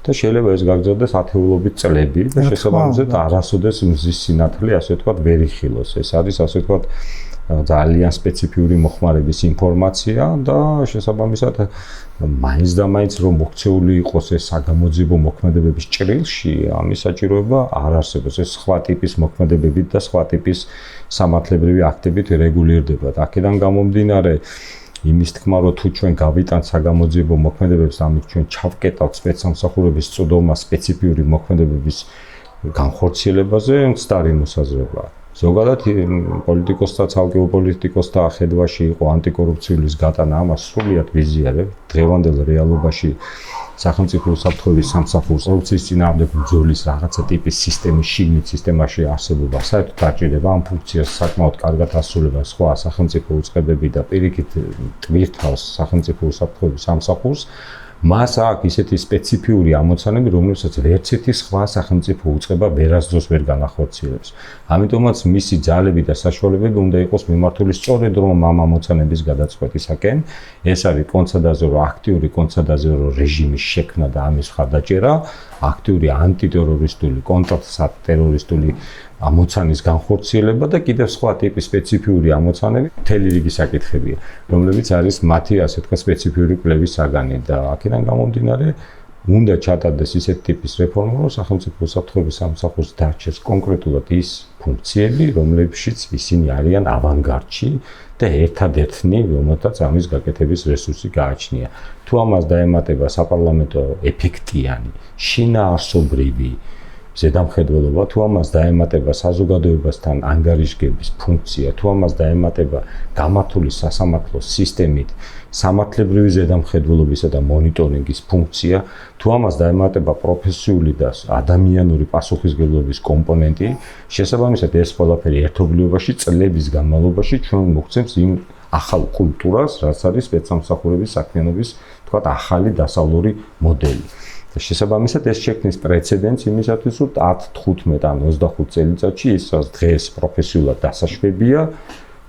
და შეიძლება ეს გაგრძელდეს ათეულობით წლები და შესაბამისად არასოდეს მზის სინათლე, ასე ვთქვათ, ვერ იხილოს. ეს არის, ასე ვთქვათ, ძალიან სპეციფიური მოხმარების ინფორმაცია და შესაბამისად მაინც და მაინც რომ მოქცეული იყოს ეს საგამოძიებო მოქმედებების ჭრილში, ამის საჭიროება არ არსებობს. ეს სხვა ტიპის მოქმედებებით და სხვა ტიპის სამართლებრივი აქტებით რეგულირდება. აქედან გამომდინარე იმის თქმა, რომ თუ ჩვენ გავიტანთ საგამოძიებო მოქმედებებს, ამით ჩვენ ჩავკეტავთ სპეცსამსახურების წოდომა სპეციფიური მოქმედებების განხორციელებაზე, მცდარი მოსაზრებაა. ზოგადად პოლიტიკოსთა, ცალკეულ პოლიტიკოსთა ხედვაში იყო ანტიკორუფციული გატანა, ამას სრულიად ვიზიარებ. დღევანდელ რეალობაში სახელმწიფო უსაფრთხოების სამსახურს კორუფციის წინააღმდეგ ბრძოლის რაღაცა ტიპის სისტემის შიგნით სისტემაში არსებობა საერთოდ დაჭირდება ამ ფუნქციას საკმაოდ კარგად ასრულება სხვა სახელმწიფო უწყებები და პირიქით ტვირთავს სახელმწიფო უსაფრთხოების სამსახურს. მას აქვს ისეთი სპეციფიური ამოცანები, რომლებსაც ვერცერთი სხვა სახელმწიფო უწყება ვერასდროს ვერ განახორციელებს. ამიტომაც მისი ძალები და საშუალებები უნდა იყოს მიმართული სწორედ რომ ამ ამოცანების გადაწყვეტისაკენ. ეს არის კონტრსადაზვერო, აქტიური კონტრსადაზვერო რეჟიმის შექმნა და ამის მხარდაჭერა, აქტიური ანტიტერორისტული, კონტრტერორისტული ამოცანის განხორციელება და კიდევ სხვა ტიპის სპეციფიური ამოცანები, მთელი რიგი საკითხებია, რომლებიც არის მათი, ასე ვთქვათ, სპეციფიური კვლევის საგანი და აქედან გამომდინარე უნდა ჩატარდეს ისეთი ტიპის რეფორმა, რომ სახელმწიფო უსაფრთხოების სამსახურს დარჩეს კონკრეტულად ის ფუნქციები, რომლებშიც ისინი არიან ავანგარდში და ერთადერთნი, რომელთაც ამის გაკეთების რესურსი გააჩნია. თუ ამას დაემატება საპარლამენტო ეფექტიანი, შინაარსობრივი ზედამხედველობა, თუ ამას დაემატება საზოგადოებასთან ანგარიშგების ფუნქცია, თუ ამას დაემატება გამართული სასამართლო სისტემით სამართლებრივი ზედამხედველობისა და მონიტორინგის ფუნქცია, თუ ამას დაემატება პროფესიული და ადამიანური პასუხისმგებლობის კომპონენტი, შესაბამისად ეს ყველაფერი ერთობლიობაში წლების განმავლობაში ჩვენ მოგცემს იმ ახალ კულტურას, რაც არის სპეცსამსახურების საქმიანობის, თქვათ, ახალი დასავლური მოდელი. შესაბამისად ეს შექმნის პრეცედენტს იმისათვის, რომ 10-15 ან 25 წელიწადში ის რაც დღეს პროფესიულად დასაშვებია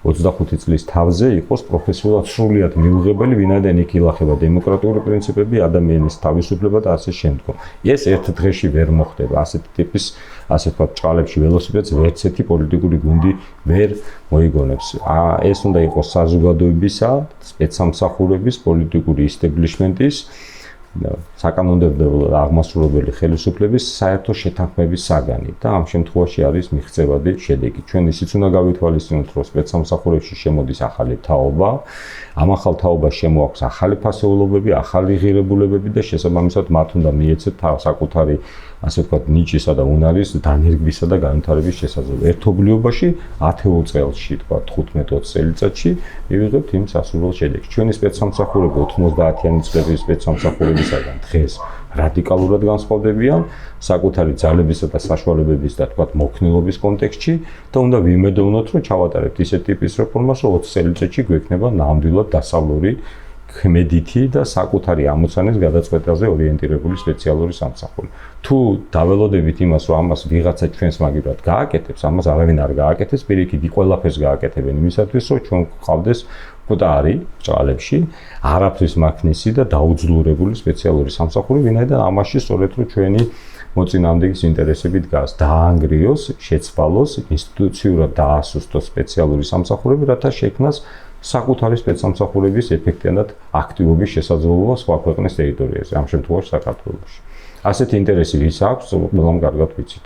25 წლის თავზე იყოს პროფესიულად სრულიად მიუღებელი, ვინაიდან იქ ილახება დემოკრატიული პრინციპები, ადამიანის თავისუფლება და ასე შემდგომ. ეს ერთ დღეში ვერ მოხდება. ასეთი ტიპის, ასე ვთქვათ, ჭყალებში ველოსიპედს ვერცერთი პოლიტიკური გუნდი ვერ მოიგონებს. ეს უნდა იყოს საზოგადოებისა, სპეცსამსახურების, პოლიტიკური ისტაბლიშმენტის საკანონმდებლო აღმასრულებელი ხელისუფლების საერთო შეთანხმების საგანი და ამ შემთხვევაში არის მიღწევადი შედეგი. ჩვენ ისიც უნდა გავითვალისწინოთ, რომ სპეცსამსახურებში შემოდის ახალი თაობა, ამ ახალ თაობას შემოაქვს ახალი ფასეულობები, ახალი ღირებულებები და შესაბამისად მათ უნდა მიეცეთ საკუთარი, ასე ვთქვათ, ნიჭისა და უნარის დანერგვისა და განვითარების შესაძლებლობა. ერთობლიობაში 10 წელში, თქვათ 15-20 წელიწადში მივიღებთ იმ სასურველ შედეგს. ჩვენი სპეცსამსახურები 90-იანი წლების სპეცსამსახურებისაგან დღეს რადიკალურად განსხვავდებიან საკუთარი ძალებისა და საშუალებების და თქვათ მოქნილობის კონტექსტში და უნდა ვიმედოვნოთ, რომ ჩავატარებთ ისეთ ტიპის რეფორმას, რომ 20 წელიწადში გვექნება ნამდვილად დასავლური ქმედითი და საკუთარი ამოცანის გადაწყვეტაზე ორიენტირებული სპეციალური სამსახური. თუ დაველოდებით იმას, რომ ამას ვიღაცა ჩვენს მაგივრად გააკეთებს, ამას არავინ არ გააკეთებს, პირიქით ყველაფერს გააკეთებენ იმისათვის, რომ ჩვენ გვყავდეს კუტარი ჭყალებში, არაფრის მაქნისი და დაუძლურებული სპეციალური სამსახური, ვინაიდან ამაში სწორედ რომ ჩვენი მოწინააღმდეგის ინტერესები დგას, დაანგრიოს, შეცვალოს, ინსტიტუციურად დაასუსტოს სპეციალური სამსახურები, რათა შექმნას საკუთარი სპეცსამსახურების ეფექტიანად აქტივობის შესაძლებლობა სხვა ქვეყნის ტერიტორიაზე, ამ შემთხვევაში საქართველოში. ასეთი ინტერესი ვის აქვს, ყველამ კარგად ვიცით.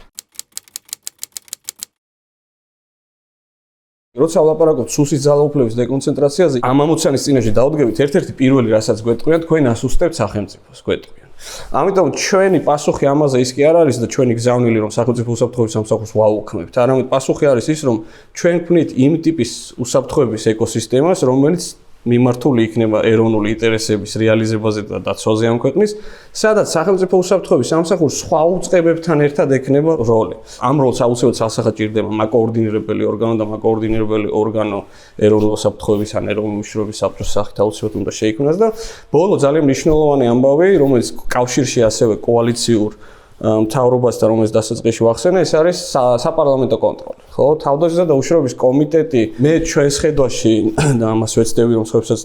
როცა ვლაპარაკობთ სუსის ძალაუფლების დეკონცენტრაციაზე, ამ ამოცანის წინაშე დავდგებით, ერთ-ერთი პირველი, რასაც გვეტყვიან, თქვენ ასუსტებთ სახელმწიფოს, გვეტყვიან. ამიტომ ჩვენი პასუხი ამაზე ის კი არ არის და ჩვენი გზავნილი, რომ სახელმწიფო უსაფრთხოების სამსახურს ვაუქმებთ, არამედ პასუხი არის ის, რომ ჩვენ ვქმნით იმ ტიპის უსაფრთხოების ეკოსისტემას, რომელიც მიმართული იქნება ეროვნული ინტერესების რეალიზებაზე და დაცვაზე ამ ქვეყნის, სადაც სახელმწიფო უსაფრთხოების სამსახურს სხვა უწყებებთან ერთად ექნება როლი. ამ როლს აუცილებლად სასახად ჭირდება მაკოორდინირებელი ორგანო და მაკოორდინირებელი ორგანო ეროვნული უსაფრთხოების ან ეროვნული უშიშროების საბჭოს სახით აუცილებლად უნდა შეიქმნას და ბოლო ძალიან მნიშვნელოვანი ამბავი, რომელიც კავშირში ასევე კოალიციურ მთავრობასთან, რომელიც დასაწყისში ვახსენე, ეს არის საპარლამენტო კონტროლი. ხო, თავდაცვის და უშიშროების კომიტეტი, მე ჩვენს ხედვაში და ამას ვეცდები, რომ სხვებსაც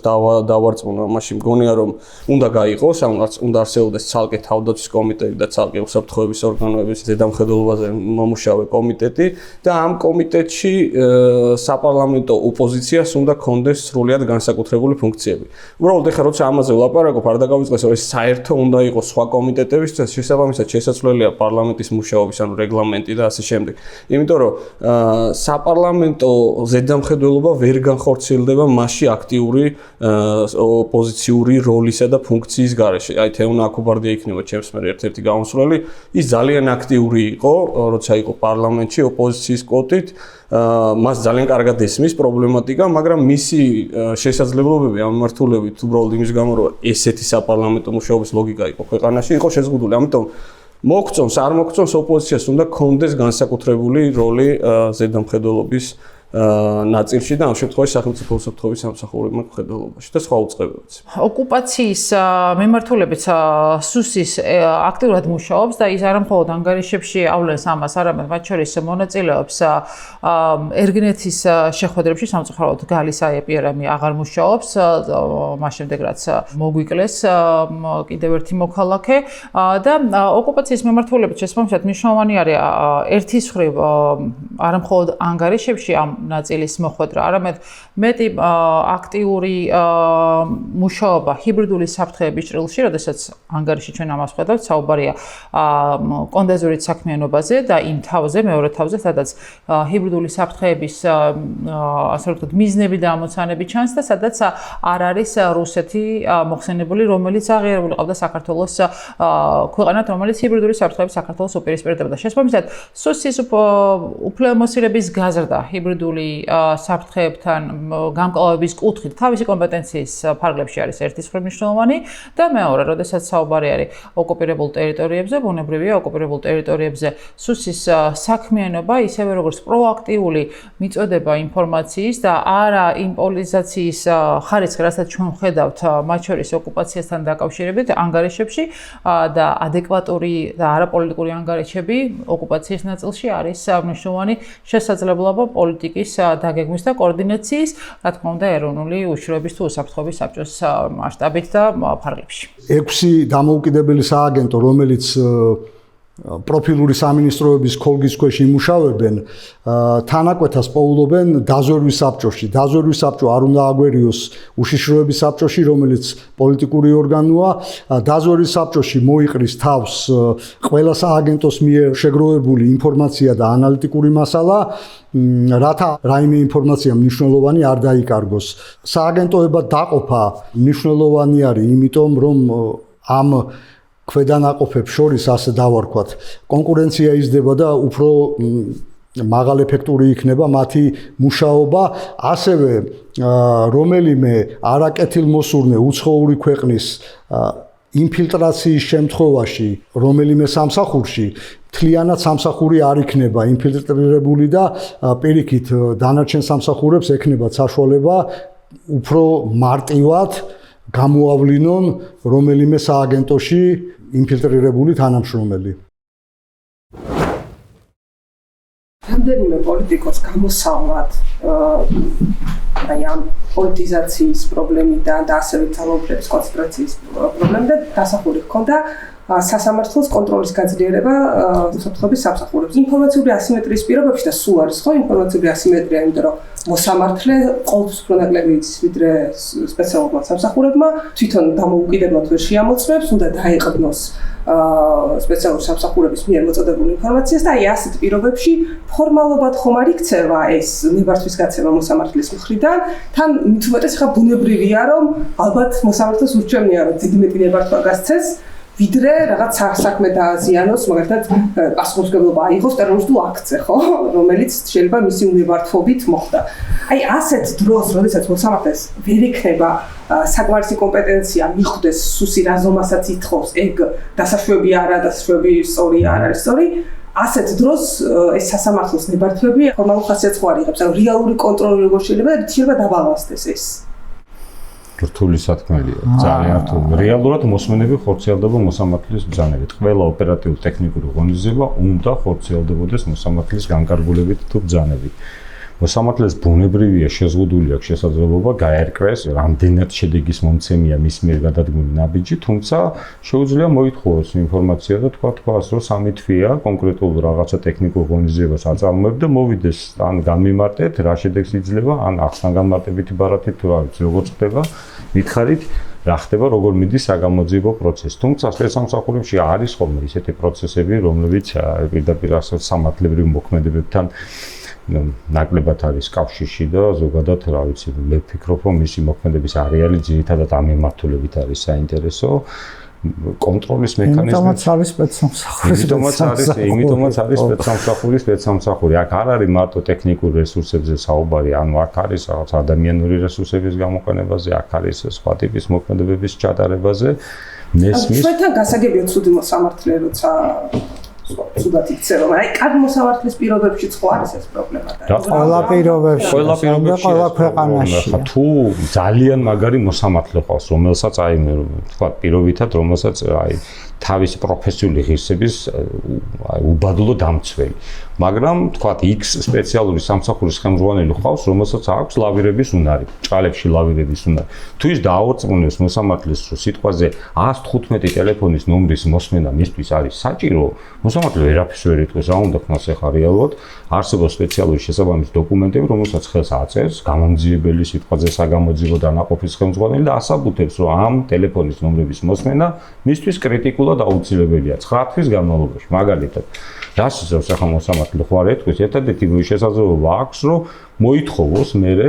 დავარწმუნო, ამაში მგონია, რომ უნდა გაიყოს, უნდა არსებობდეს ცალკე თავდაცვის კომიტეტი და ცალკე უსაფრთხოების ორგანოების ზედამხედველობაზე მომუშავე კომიტეტი და ამ კომიტეტში საპარლამენტო ოპოზიციას უნდა კონდეს სრულად განსაკუთრებული ფუნქციები. უბრალოდ ეხლა როცა ამაზე ვლაპარაკობ, არ დაგავიწყდეს, რომ ეს საერთო უნდა იყოს სხვა კომიტეტებისთვის, შესაბამისად შესაძლებელია პარლამენტის მუშაობის, ანუ რეგლამენტი და ასე შემდეგ. იმიტომ რომ საპარლამენტო ზედამხედველობა ვერ განხორციელდება მასში აქტიური ოპოზიციური როლისა და ფუნქციის გარეშე. აი თეონა აკუბარდია იქნება ჩემს მიერ ერთ-ერთი გამოსვლელი. ის ძალიან აქტიური იყო, როცა იყო პარლამენტში ოპოზიციის კვოტით. მას ძალიან კარგად ესმის პრობლემატიკა, მაგრამ მისი შესაძლებლობები ამ მიმართულებით უბრალოდ იმის გამო, რომ ესეთი საპარლამენტო მუშაობის ლოგიკა იყო ქვეყანაში, იყო შეზღუდული. ამიტომ მოგწონს, არ მოგწონს, ოპოზიციას უნდა კონდეს განსაკუთრებული როლი ზედამხედველობის ნაწილში და ამ შემთხვევაში სახელმწიფო უსაფრთხოების სამსახურებმა მხედველობაში და სხვა უწყებებიც. ოკუპაციის მიმართულებით სუსის აქტიურად მუშაობს და ის არამხოლოდ ანგარიშებში ავლენს ამას, არამედ მათ შორის მონაწილეობს ერგინეთის შეხვედრებში, სამწუხაროდ გალის აიპიერამი აღარ მუშაობს, მას შემდეგ რაც მოგვიკლეს კიდევ ერთი მოქალაქე და ოკუპაციის მიმართულებით შესაბამისად მნიშვნელოვანი არის ერთის მხრივ არამხოლოდ ანგარიშებში ამ ნაწილის მოხვედრა, არამედ მეტი აქტიური მუშაობა ჰიბრიდული საფრთხეების ჭრილში, როდესაც ანგარიში ჩვენ ამას ხედავთ, საუბარია კონდენზურით საქმიანობაზე და იმ თავზე, მეორე თავზე, სადაც ჰიბრიდული საფრთხეების ასე ვთქვათ, მიზნები და ამოცანები ჩანს და სადაც არ არის რუსეთი მოხსენებული, რომელიც აღიარებული ყავდა საქართველოს ქვეყანად, რომელიც ჰიბრიდული საფრთხეების საქართველოს უპირისპირდებოდა. შესაბამისად, სუსის უფლებამოსილების გაზრდა ჰიბრიდული საფრთხეებთან გამკლავების კუთხით თავისი კომპეტენციის ფარგლებში არის ერთის მნიშვნელოვანი და მეორე, როდესაც საუბარი არის ოკუპირებულ ტერიტორიებზე, ბუნებრივია ოკუპირებულ ტერიტორიებზე სუსის საქმიანობა, ისევე როგორც პროაქტიული მიწოდება ინფორმაციის და არა იმპოლიზაციის ხარისხი, რასაც ჩვენ ვხედავთ მათ შორის ოკუპაციასთან დაკავშირებით ანგარიშებში და ადეკვატური და არაპოლიტიკური ანგარიშები ოკუპაციის ნაწილში არის მნიშვნელოვანი შესაძლებლობა პოლიტიკის დაგეგმვის და კოორდინაციის, რა თქმა უნდა, ეროვნული უშიშროების თუ უსაფრთხოების საბჭოს მასშტაბით და ფარგლებში. 6 დამოუკიდებელი სააგენტო, რომელიც პროფილური სამინისტროების ქოლგის ქვეშ იმუშავებენ, თანაკვეთას პოულობენ დაზვერვის საბჭოში. დაზვერვის საბჭო არ უნდა აგვერიოს უშიშროების საბჭოში, რომელიც პოლიტიკური ორგანოა. დაზვერვის საბჭოში მოიყრის თავს ყველა სააგენტოს მიერ შეგროვებული ინფორმაცია და ანალიტიკური მასალა, რათა რაიმე ინფორმაცია მნიშვნელოვანი არ დაიკარგოს. სააგენტოებად დაყოფა მნიშვნელოვანი არის, იმიტომ რომ ამ ქვედანაყოფებს შორის ასე დავარქვათ, კონკურენცია იზრდება და უფრო მაღალ ეფექტური იქნება მათი მუშაობა, ასევე რომელიმე არაკეთილმოსურნე უცხოური ქვეყნის ინფილტრაციის შემთხვევაში რომელიმე სამსახურში მთლიანად სამსახური არ იქნება ინფილტრირებული და პირიქით დანარჩენ სამსახურებს ექნებათ საშუალება უფრო მარტივად გამოავლინონ რომელიმე სააგენტოში ინფილტრირებული თანამშრომელი. რამდენიმე პოლიტიკოს გამოსავლად აი ამ პოლიტიზაციის პრობლემიდან და ასევე ძალაუფლების კონცენტრაციის პრობლემიდან დასახული ჰქონდა სასამართლოს კონტროლის გაძლიერება უსაფრთხოების სამსახურებს. ინფორმაციული ასიმეტრიის პირობებში და სულ არის ხო ინფორმაციული ასიმეტრია, იმიტომ რომ მოსამართლე ყოველთვის უფრო ნაკლები იცის ვიდრე სპეციალურმა სამსახურებმა, თვითონ დამოუკიდებლად ვერ შეამოწმებს, უნდა დაეყრდნოს სპეციალურ სამსახურების მიერ მოწოდებული ინფორმაციას და აი ასეთ პირობებში ფორმალობად ხომ არ იქცევა ეს ნებართვის გაცემა მოსამართლის მხრიდან, თან მით უმეტეს ხა ბუნებრივია რომ ალბათ მოსამართლეს ურჩევნია რომ დიდი მეტი ნებართვა გასცეს ვიდრე რაღაც საქმე დააზიანოს, მაგალითად პასუხისმგებლობა აიღოს ტერორისტულ აქტზე, ხო, რომელიც შეიძლება მისი უნებართვობით მოხდა. აი ასეთ დროს, როდესაც მოსამართლეს ვერ ექნება საკმარისი კომპეტენცია მიხვდეს სუსი რაზომასაც ითხოვს, ეგ დასაშვები არა, დასაშვები სწორი არ არის სწორი, ასეთ დროს ეს სასამართლოს ნებართვები ფორმალურ ხასიათს ხო არ იღებს, ანუ რეალური კონტროლი როგორ შეიძლება და შეიძლება დაბალანსდეს ეს. რთული სათქმელია, ძალიან რთული. რეალურად მოსმენები ხორციელდება მოსამართლის ბრძანებით. ყველა ოპერატიულ ტექნიკური ღონისძიება უნდა ხორციელდებოდეს მოსამართლის განკარგულებით თუ ბრძანებით. მოსამართლეს ბუნებრივია შეზღუდული აქვს შესაძლებლობა გაერკვეს, რამდენად შედეგის მომცემია მის მიერ გადადგმული ნაბიჯი, თუმცა შეუძლია მოითხოვოს ინფორმაცია და თქვა რომ 3 თვეა კონკრეტულ რაღაცა ტექნიკურ ღონისძიებას აწარმოებ და მოვიდეს ან გამიმარტეთ, რა შედეგს იძლევა, ან ახსნა განმარტებითი ბარათით თუ რა ვიცი, როგორ ხდება, მითხარით რა ხდება, როგორ მიდის საგამოძიებო პროცესი. თუმცა სპეცსამსახურებში არის ხოლმე ისეთი პროცესები, რომლებიც პირდაპირ სამართლებრივ მოქმედებებთან ნაკლებად არის კავშირში და ზოგადად რა ვიცი, მე ვფიქრობ, რომ მისი მოქმედების არეალი ძირითადად ამ მიმართულებით არის საინტერესო. კონტროლის მექანიზმი იმიტომაც არის სპეცსამსახური. აქ არ არის მარტო ტექნიკურ რესურსებზე საუბარი, ანუ აქ არის რაღაც ადამიანური რესურსების გამოყენებაზე, აქ არის სხვა ტიპის მოქმედებების ჩატარებაზე. ნესმის ჩვენთან გასაგებია ცუდი მოსამართლე, როცა ცუდად იქცევა, მაგრამ აი კარგი მოსამართლის პირობებში ხო არის ეს პრობლემა და ყველა პირობებში ყველა ქვეყანაში თუ ძალიან მაგარი მოსამართლე ყავს, რომელსაც აი თქვა პირობითად, რომელსაც აი თავისი პროფესიული ღირსების უბადლო დამცველი. მაგრამ თქვათ X სპეციალური სამსახურის ხელმძღვანელი ხავს, რომელსაც აქვს ლავირების უნარი, ჭალებში ლავირების უნარი. თუ ის დააორწმუნებს მოსამართლეს, რომ სიტყვაზე 115 ტელეფონის ნომრის მოსმენა მისთვის არის საჭირო, მოსამართლე ვერაფერს ვერ იტყვის, რა უნდა ქნას ახლა რეალურად არსებობს სპეციალური შესაბამისი დოკუმენტები, რომელსაც ხელს აწერს გამომძიებელი სიტყვაზე საგამოძიებო დანაყოფის ხელმძღვანელი და ასაბუთებს, რომ ამ ტელეფონის ნომრების მოსმენა მისთვის კრიტიკულად აუცილებელია 9 თვის განმავლობაში. მაგალითად, რას იზრავს ახლა მოსამართლე ხوار ეთქვის, ერთადერთი შესაძლებლობა აქვს, რომ მოითხოვოს მერე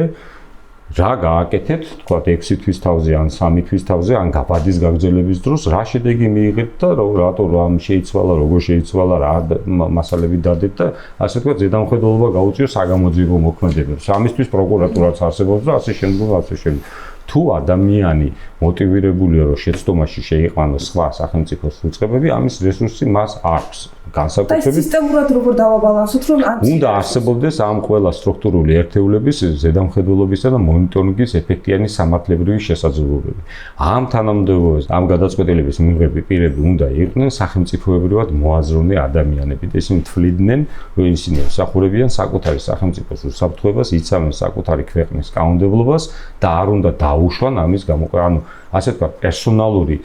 რა გააკეთეთ, თქვა 6 თვის თავზე ან 3 თვის თავზე, ან გაბადის გაგრძელების დროს რა შედეგი მიიღეთ და რატო რამ შეიცვალა, როგორ შეიცვალა, რა მასალები დადეთ და ასე თქვა ზედამხედველობა გაუწიოს საგამოძიებო მოქმედებებს. ამისთვის პროკურატურაც არსებობს და ასე შემდეგ. თუ ადამიანი მოტივირებულია, რომ შეცდომაში შეიყვანოს სხვა სახელმწიფოს უწყებები, ამის რესურსი მას აქვს. განსაკუთრებით სისტემურად როგორ დავაბალანსოთ, რომ უნდა არსებობდეს ამ ყველა სტრუქტურული ერთეულების ზედამხედველობისა და მონიტორინგის ეფექტიანი სამართლებრივი შესაძლებლობები. ამ თანამდებობებს, ამ გადაწყვეტილების მიღები პირები უნდა იყვნენ სახელმწიფოებრივად მოაზროვნე ადამიანები და ისინი თვლიდნენ, რომ ისინი ემსახურებიან საკუთარი სახელმწიფოს უსაფრთხოებას, იცავენ საკუთარი ქვეყნის კანონმდებლობას და არ უნდა დაუშვან ამის გამოყენება. ანუ ასე თქვა, პერსონალური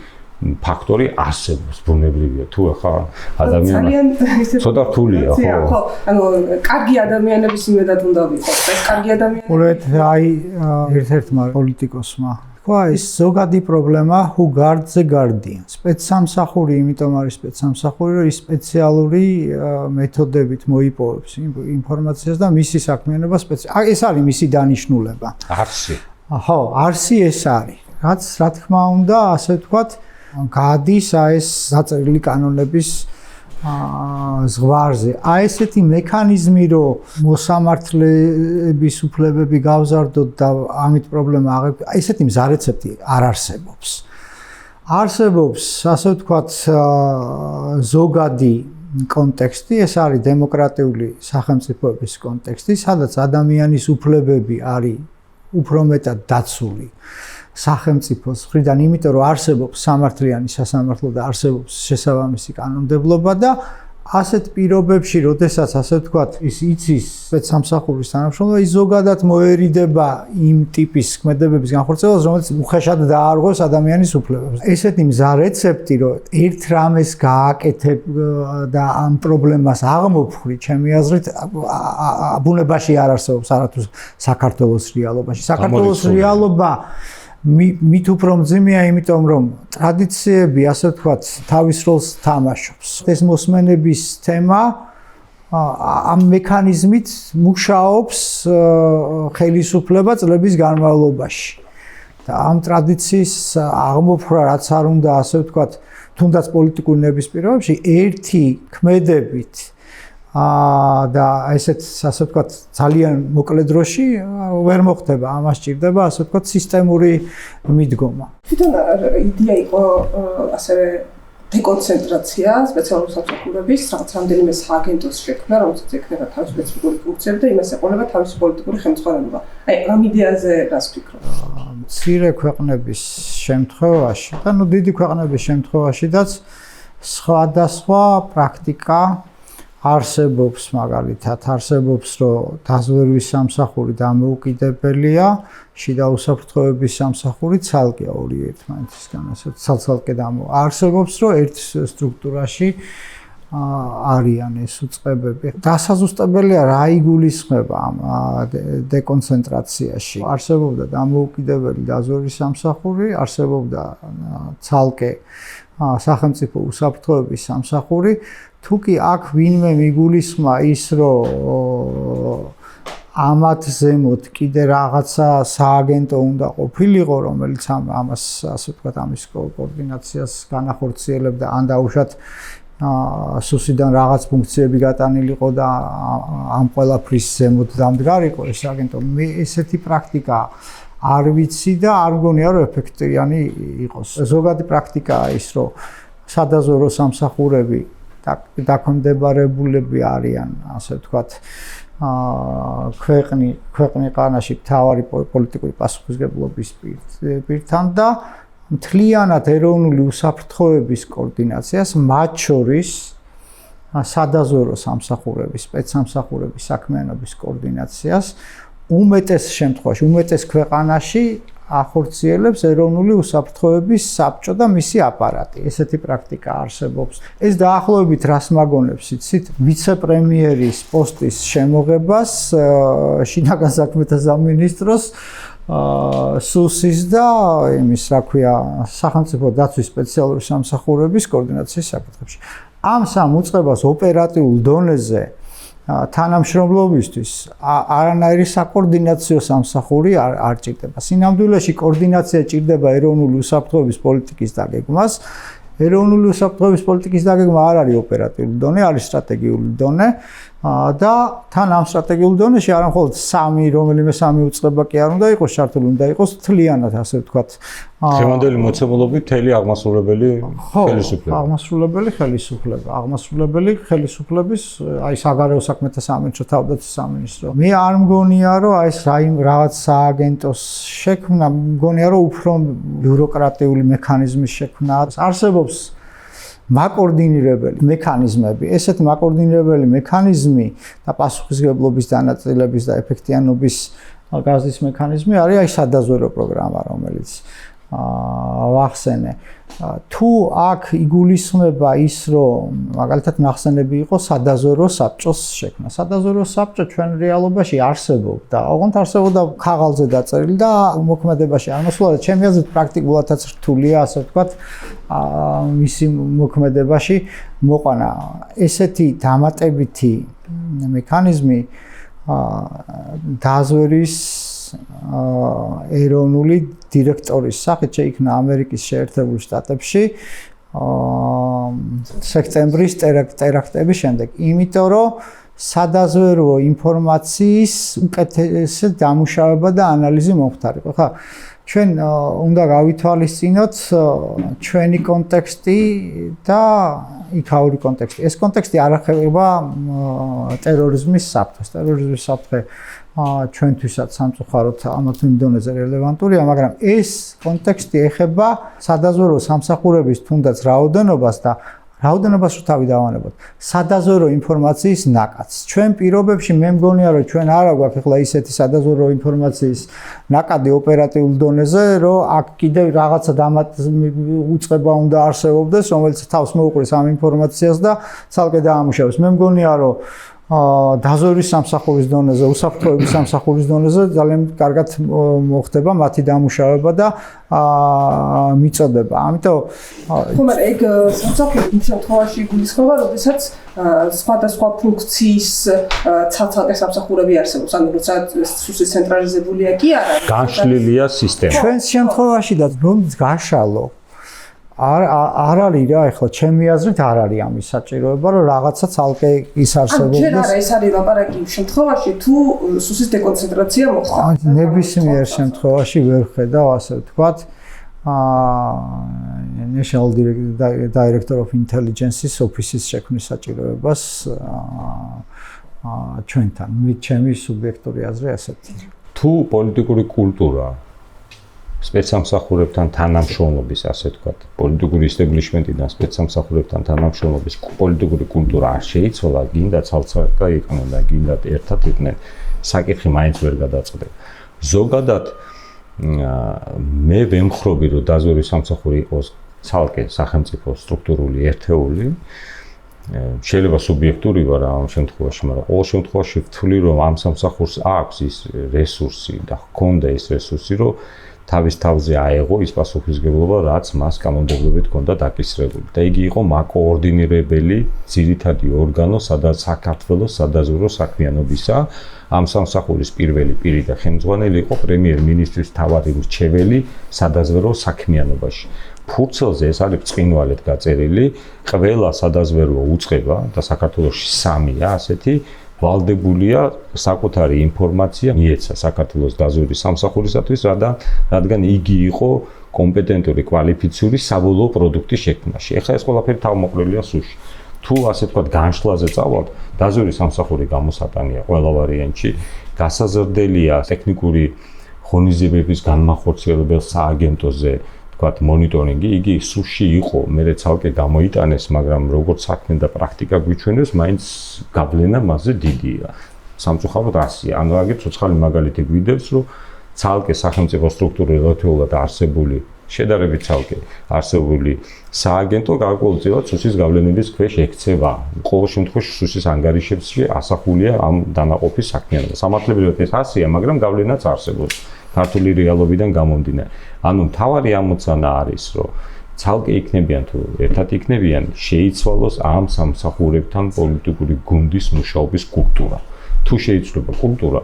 ფაქტორი არსებობს, ბუნებრივია. თუ ახლა ადამიანს ცოტა რთულია, ხო? ანუ კარგი ადამიანების იმედად უნდა ვიყოთ. ეს კარგი ადამიანები. უბრალოდ აი ერთ-ერთმა პოლიტიკოსმა თქვა, ეს ზოგადი პრობლემა who guards the guardian. სპეცსამსახური, იმიტომ არის სპეცსამსახური, რომ ის სპეციალური მეთოდებით მოიპოვებს ინფორმაციას და მისი საქმიანობა ეს არის მისი დანიშნულება. არსი. ხო, არსი ეს არის. რაც რა თქმა უნდა, ასე ვთქვათ, გადის ეს დაწერილი კანონების ზღვარზე. ესეთი მექანიზმი, რომ მოსამართლეების უფლებები გავზარდოთ და ამით პრობლემა აღებთ, ესეთი მზა რეცეპტი არ არსებობს. არსებობს, ასე ვთქვათ, ზოგადი კონტექსტი, ეს არის დემოკრატიული სახელმწიფოების კონტექსტი, სადაც ადამიანის უფლებები არის უფრო მეტად დაცული. სახელმწიფოს მხრიდან, იმიტომ რომ არსებობს სამართლიანი სასამართლო და არსებობს შესაბამისი კანონმდებლობა და ასეთ პირობებში, როდესაც ასე ვთქვათ, ის იცის სპეცსამსახურის თანამშრომლობა, ის ზოგადად მოერიდება იმ ტიპის ქმედებების განხორციელებას, რომელიც უხეშად დაარღვევს ადამიანის უფლებებს. ესეთი მზა რეცეპტი, რომ ერთ რამეს გააკეთებ და ამ პრობლემას აღმოფხრი, ჩემი აზრით, ბუნებაში არ არსებობს არათუ საქართველოს რეალობაში. საქართველოს რეალობა მით უფრო მძიმეა, იმიტომ რომ ტრადიციები, ასე ვთქვათ, თავის როლს თამაშობს. ეს მოსმენების თემა ამ მექანიზმით მუშაობს ხელისუფლება წლების განმავლობაში. და ამ ტრადიციის აღმოფხვრა, რაც არ უნდა, ასე ვთქვათ, თუნდაც პოლიტიკურ ნებისმიერობებში, ერთი ქმედებით და ესეც ასე ვთქვათ ძალიან მოკლე დროში ვერ მოხდება, ამას ჭირდება ასე ვთქვათ სისტემური მიდგომა. თვითონ იდეა იყო ასევე დეკონცენტრაცია სპეციალური სამსახურების რამდენიმე სააგენტოს შექმნა, რომელსაც ექნება თავისი სპეციფიკური ფუნქციები და იმას ეყოლება თავისი პოლიტიკური ხელმძღვანელობა. აი, ამ იდეაზე რას ფიქრობთ? მცირე ქვეყნების შემთხვევაში და ნუ დიდი ქვეყნების შემთხვევაშიც სხვადასხვა პრაქტიკა არსებობს, მაგალითად, არსებობს, რომ დაზვერვის სამსახური დამოუკიდებელია, შიდა უსაფრთხოების სამსახური ცალკეა ორი ერთმანეთისგან, ასე ცალ-ცალკე არსებობს, რომ ერთ სტრუქტურაში არიან ეს უწყებები. დასაზუსტებელია რა იგულისხმება ამ დეკონცენტრაციაში. არსებობდა დამოუკიდებელი დაზვერვის სამსახური, არსებობდა ცალკე სახელმწიფო უსაფრთხოების სამსახური. თუ კი აქ ვინმე მიგულისხმა ის, რომ ამათ ზემოთ კიდე რაღაცა სააგენტო უნდა ყოფილიყო, რომელიც ამას ასე ვთქვათ, ამის კოორდინაციას განახორციელებდა, ან დაუშვათ სუსიდან რაღაც ფუნქციები გატანილიყო და ამ ყველაფრის ზემოთ დამდგარიყო ეს აგენტო. მე ესეთი პრაქტიკა არ ვიცი და არ მგონია, რომ ეფექტიანი იყოს. ზოგადი პრაქტიკაა ის, რომ სადაზვერო სამსახურები დაქვემდებარებულები არიან, ასე ვთქვათ, ქვეყნი ყანაში მთავარი პოლიტიკური პასუხისმგებლობის პირთან და მთლიანად ეროვნული უსაფრთხოების კოორდინაციას, მათ შორის სადაზვერო სამსახურების, სპეცსამსახურების საქმიანობის კოორდინაციას უმეტეს შემთხვევაში, უმეტეს ქვეყანაში ახორციელებს ეროვნული უსაფრთხოების საბჭო და მისი აპარატი. ესეთი პრაქტიკა არსებობს. ეს დაახლოებით რას მაგონებს, იცით? ვიცე-პრემიერის პოსტის შემოღებას შინაგან საქმეთა სამინისტროს სუსის და იმის, რა ქვია, სახელმწიფო დაცვის სპეციალური სამსახურების კოორდინაციის საკითხებში. ამ სამ უწყებას ოპერატიულ დონეზე თანამშრომლობისთვის არანაირი საკოორდინაციო სამსახური არ ჭირდება. სინამდვილეში კოორდინაცია ჭირდება ეროვნული უსაფრთხოების პოლიტიკის დაგეგმას. ეროვნული უსაფრთხოების პოლიტიკის დაგეგმა არ არის ოპერატიული დონე, არის სტრატეგიული დონე და თან ამ სტრატეგიულ დონეში არა მხოლოდ რომელიმე სამი უწყება კი არ უნდა იყოს ჩართული, უნდა იყოს მთლიანად, ასე ვთქვათ, დღევანდელი მოცემულობით მთელი აღმასრულებელი ხელისუფლება. აღმასრულებელი ხელისუფლების, აი საგარეო საქმეთა სამინისტრო, თავდაცვის სამინისტრო. მე არ მგონია, რომ აი ეს რაღაც სააგენტოს შექმნა, მგონია, რომ უფრო ბიუროკრატიული მექანიზმის შექმნა არსებობს. მაკოორდინირებელი მექანიზმები, ესეთ მაკოორდინირებელი მექანიზმი და პასუხისმგებლობის დანაწილების და ეფექტიანობის გაზრდის მექანიზმი არის აი სადაზვერო პროგრამა, რომელიც ვახსენე. თუ აქ იგულისხმება ის, რომ მაგალითად ნახსენები იყო სადაზვერო საბჭოს შექმნა. სადაზვერო საბჭო ჩვენ რეალობაში არსებობდა. ოღონდ არსებობდა ქაღალზე დაწერილი და მოქმედებაში არ მოსულა. ჩემი აზრით პრაქტიკულადაც რთულია, ასე ვთქვათ, მისი მოქმედებაში მოყვანა. ესეთი დამატებითი მექანიზმი დაზვერის ეროვნული დირექტორის სახით შეიქმნა ამერიკის შეერთებულ შტატებში სექტემბრის ტერაქტების შემდეგ. იმიტომ რომ სადაზვერო ინფორმაციის უკეთესი დამუშავება და ანალიზი მომხდარიყო. ხა ჩვენ უნდა გავითვალისწინოთ ჩვენი კონტექსტი და იქაური კონტექსტი. ეს კონტექსტი არ ეხება ტერორიზმის საფრთხეს. ტერორიზმის საფრთხე ჩვენთვისაც სამწუხაროდ ამათი დონეზე რელევანტურია, მაგრამ ეს კონტექსტი ეხება სადაზვერო სამსახურების თუნდაც რაოდენობას და რაოდენობას რო თავი დავანებოთ. სადაზვერო ინფორმაციის ნაკადს. ჩვენ პირობებში მე მგონია, რომ ჩვენ არ აგვაქვს ახლა ისეთი სადაზვერო ინფორმაციის ნაკადი ოპერატიულ დონეზე, რომ აქ კიდევ რაღაცა უწყება უნდა არსებობდეს, რომელიც თავს მოუყრის ამ ინფორმაციას და ცალკე დაამუშავებს. მე მგონია, რომ დაზვერვის სამსახურის დონეზე, უსაფრთხოების სამსახურის დონეზე ძალიან კარგად მოხდება მათი დამუშავება და მიწოდება. ამიტომ ხომ ეგ სამსახური იმ შემთხვევაში გულისხმობა, როდესაც სხვადასხვა ფუნქციის ცალ-ცალკე სამსახურები არსებობს, ანუ როცა სუსი ცენტრალიზებულია კი არ არის. განშლილია სისტემა. ჩვენს შემთხვევაში და რომ გაშალო არ არის რა, ახლა ჩემი აზრით არ არის ამის საჭიროება, რომ რაღაცა ცალკე ის არსებობს. ჩვენ არა, ეს არის ლაპარაკი იმ შემთხვევაში, თუ სუსის დეკონცენტრაცია მოხდა. ნებისმიერ შემთხვევაში ვერ ხედავ, ასე ვთქვათ, National Director of Intelligence-ის ოფისის შექმნის საჭიროებას ჩვენთან. ჩემი სუბიექტური აზრი ასეთი. თუ პოლიტიკური კულტურა სპეცსამსახურებთან თანამშრომლობის, ასე ვთქვათ, პოლიტიკური ისტაბლიშმენტიდან სპეცსამსახურებთან თანამშრომლობის პოლიტიკური კულტურა არ შეიცვალა, გინდა ცალ-ცალკე იყვნენ და გინდა ერთად იყვნენ, საკითხი მაინც ვერ გადაწყდება. ზოგადად მე ვემხრობი, რომ დაზვერვის სამსახური იყოს ცალკე სახელმწიფო სტრუქტურული ერთეული. შეიძლება სუბიექტური ვარ ამ შემთხვევაში, მაგრამ ყოველ შემთხვევაში ვთვლი, რომ ამ სამსახურს აქვს ის რესურსი და ჰქონდა ის რესურსი, რომ თავის თავზე აეღო ის პასუხისმგებლობა, რაც მას კანონმდებლობით ჰქონდა დაკისრებული. და იგი იყო მაკოორდინირებელი ძირითადი ორგანო, სადაც საქართველოს სადაზვერო საქმიანობისა ამ სამსახურის პირველი პირი და ხელმძღვანელი იყო პრემიერ-მინისტრის თავარი მრჩეველი სადაზვერო საქმიანობაში. ფურცელზე ეს არის ბრწყინვალედ გაწერილი, ყველა სადაზვერო უწყება და საქართველოში 3-ია ასეთი ვალდებულია საკუთარი ინფორმაცია მიეცა საქართველოს დაზვერვის სამსახურისათვის, რადგან იგი იყო კომპეტენტური, კვალიფიციური საბოლოო პროდუქტის შექმნაში. ეხლა ეს ყველაფერი თავმოყრილია სუში. თუ ასე ვთქვათ, განშლაზე წავალთ, დაზვერვის სამსახური გამოსატანია ყველა ვარიანტში, გასაზრდელია ტექნიკური ღონისძიებების განმახორციელებელ სააგენტოზე, თქვათ მონიტორინგი, იგი სუსში იყო, მე ცალკე გამოიტანეს, მაგრამ როგორც საქმე და პრაქტიკა გვიჩვენებს, მაინც გავლენა მასზე დიდია. სამწუხაროდ ასია. ანუ აგერ ცოცხალი მაგალითი გვიდევს, რომ ცალკე სახელმწიფო სტრუქტურულად არსებული შედარებით ცალკე არსებული სააგენტო გარკვეულწილად სუსის გავლენების ქვეშ ექცევა. ყოველ შემთხვევაში სუსის ანგარიშებში ასახულია ამ დანაყოფის საქმიანობა. სამართლებრივად ეს ასია, მაგრამ გავლენაც არსებობს ქართული რეალობიდან გამომდინარე. ანუ მთავარი ამოცანა არის, რომ ცალკე იქნებიან თუ ერთად იქნებიან, შეიცვალოს ამ სამსახურებთან პოლიტიკური გუნდის მუშაობის კულტურა. თუ შეიცვლება კულტურა,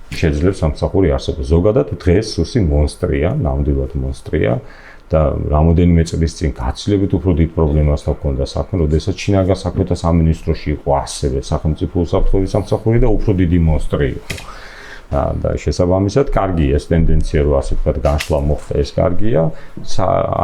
შეძლებს სამსახური არსებობს. ზოგადად დღეს სუსი მონსტრია, ნამდვილად მონსტრია და რამოდენიმე წლის წინ გაცილებით უფრო დიდ პრობლემასთან ჰქონდა საქმე, როდესაც შინაგან საქმეთა სამინისტროში იყო ასევე სახელმწიფო უსაფრთხოების სამსახური და უფრო დიდი მონსტრი იყო. და შესაბამისად, კარგია ეს ტენდენცია, რომ ასე ვთქვათ, განშლა მოხდა, ეს კარგია.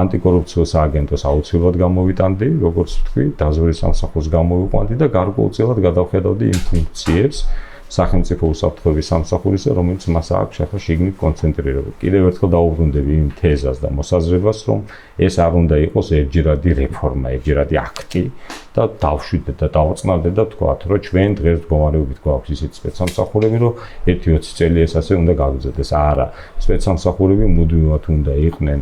ანტიკორუფციო სააგენტოს აუცილებლად გამოვიტანდი, როგორც ვთქვი, დაზვერვის სამსახურს გამოვიყვანდი და გარკვეულწილად გადავხედავდი იმ ფუნქციებს სახელმწიფო უსაფრთხოების სამსახურისა, რომელიც მას აქვს ახლა შიგნით კონცენტრირება. კიდევ ერთხელ დაუბრუნდები იმ თეზას და მოსაზრებას, რომ ეს არ უნდა იყოს ერთჯერადი რეფორმა, ერთჯერადი აქტი და დავშვიდეთ და დავწნავდეთ და ვთქვათ, რომ ჩვენ დღეს მდგომარეობით გვაქვს ისეთი სპეცსამსახურები, რომ 1-20 წელი ეს ასე უნდა გაგრძელდეს. არა, სპეცსამსახურები მუდმივად უნდა იყვნენ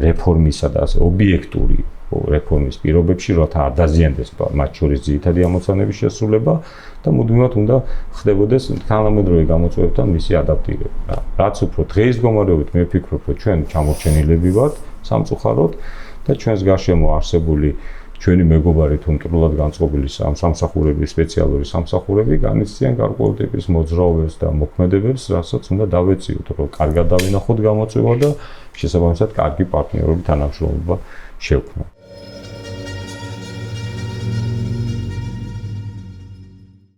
რეფორმისა და ასე ობიექტური რეფორმის პირობებში, რათა არ დაზიანდეს მათ შორის ძირითადი ამოცანების შესრულება და მუდმივად უნდა ხდებოდეს თანამედროვე გამოწვევებთან მისი ადაპტირება. რაც უფრო დღეის მდგომარეობით მე ვფიქრობ, რომ ჩვენ ჩამორჩენილები ვართ სამწუხაროდ და ჩვენს გარშემო არსებული ჩვენი მეგობარი თუ მტრულად განწყობილი სამსახურების სპეციალური სამსახურები განიცდიან გარკვეულ ტიპის მოძრაობებს და მოქმედებებს, რასაც უნდა დავეციოთ, რომ კარგად დავინახოთ გამოწვევა და შესაბამისად კარგი პარტნიორობით თანამშრომლობა შევქმნათ.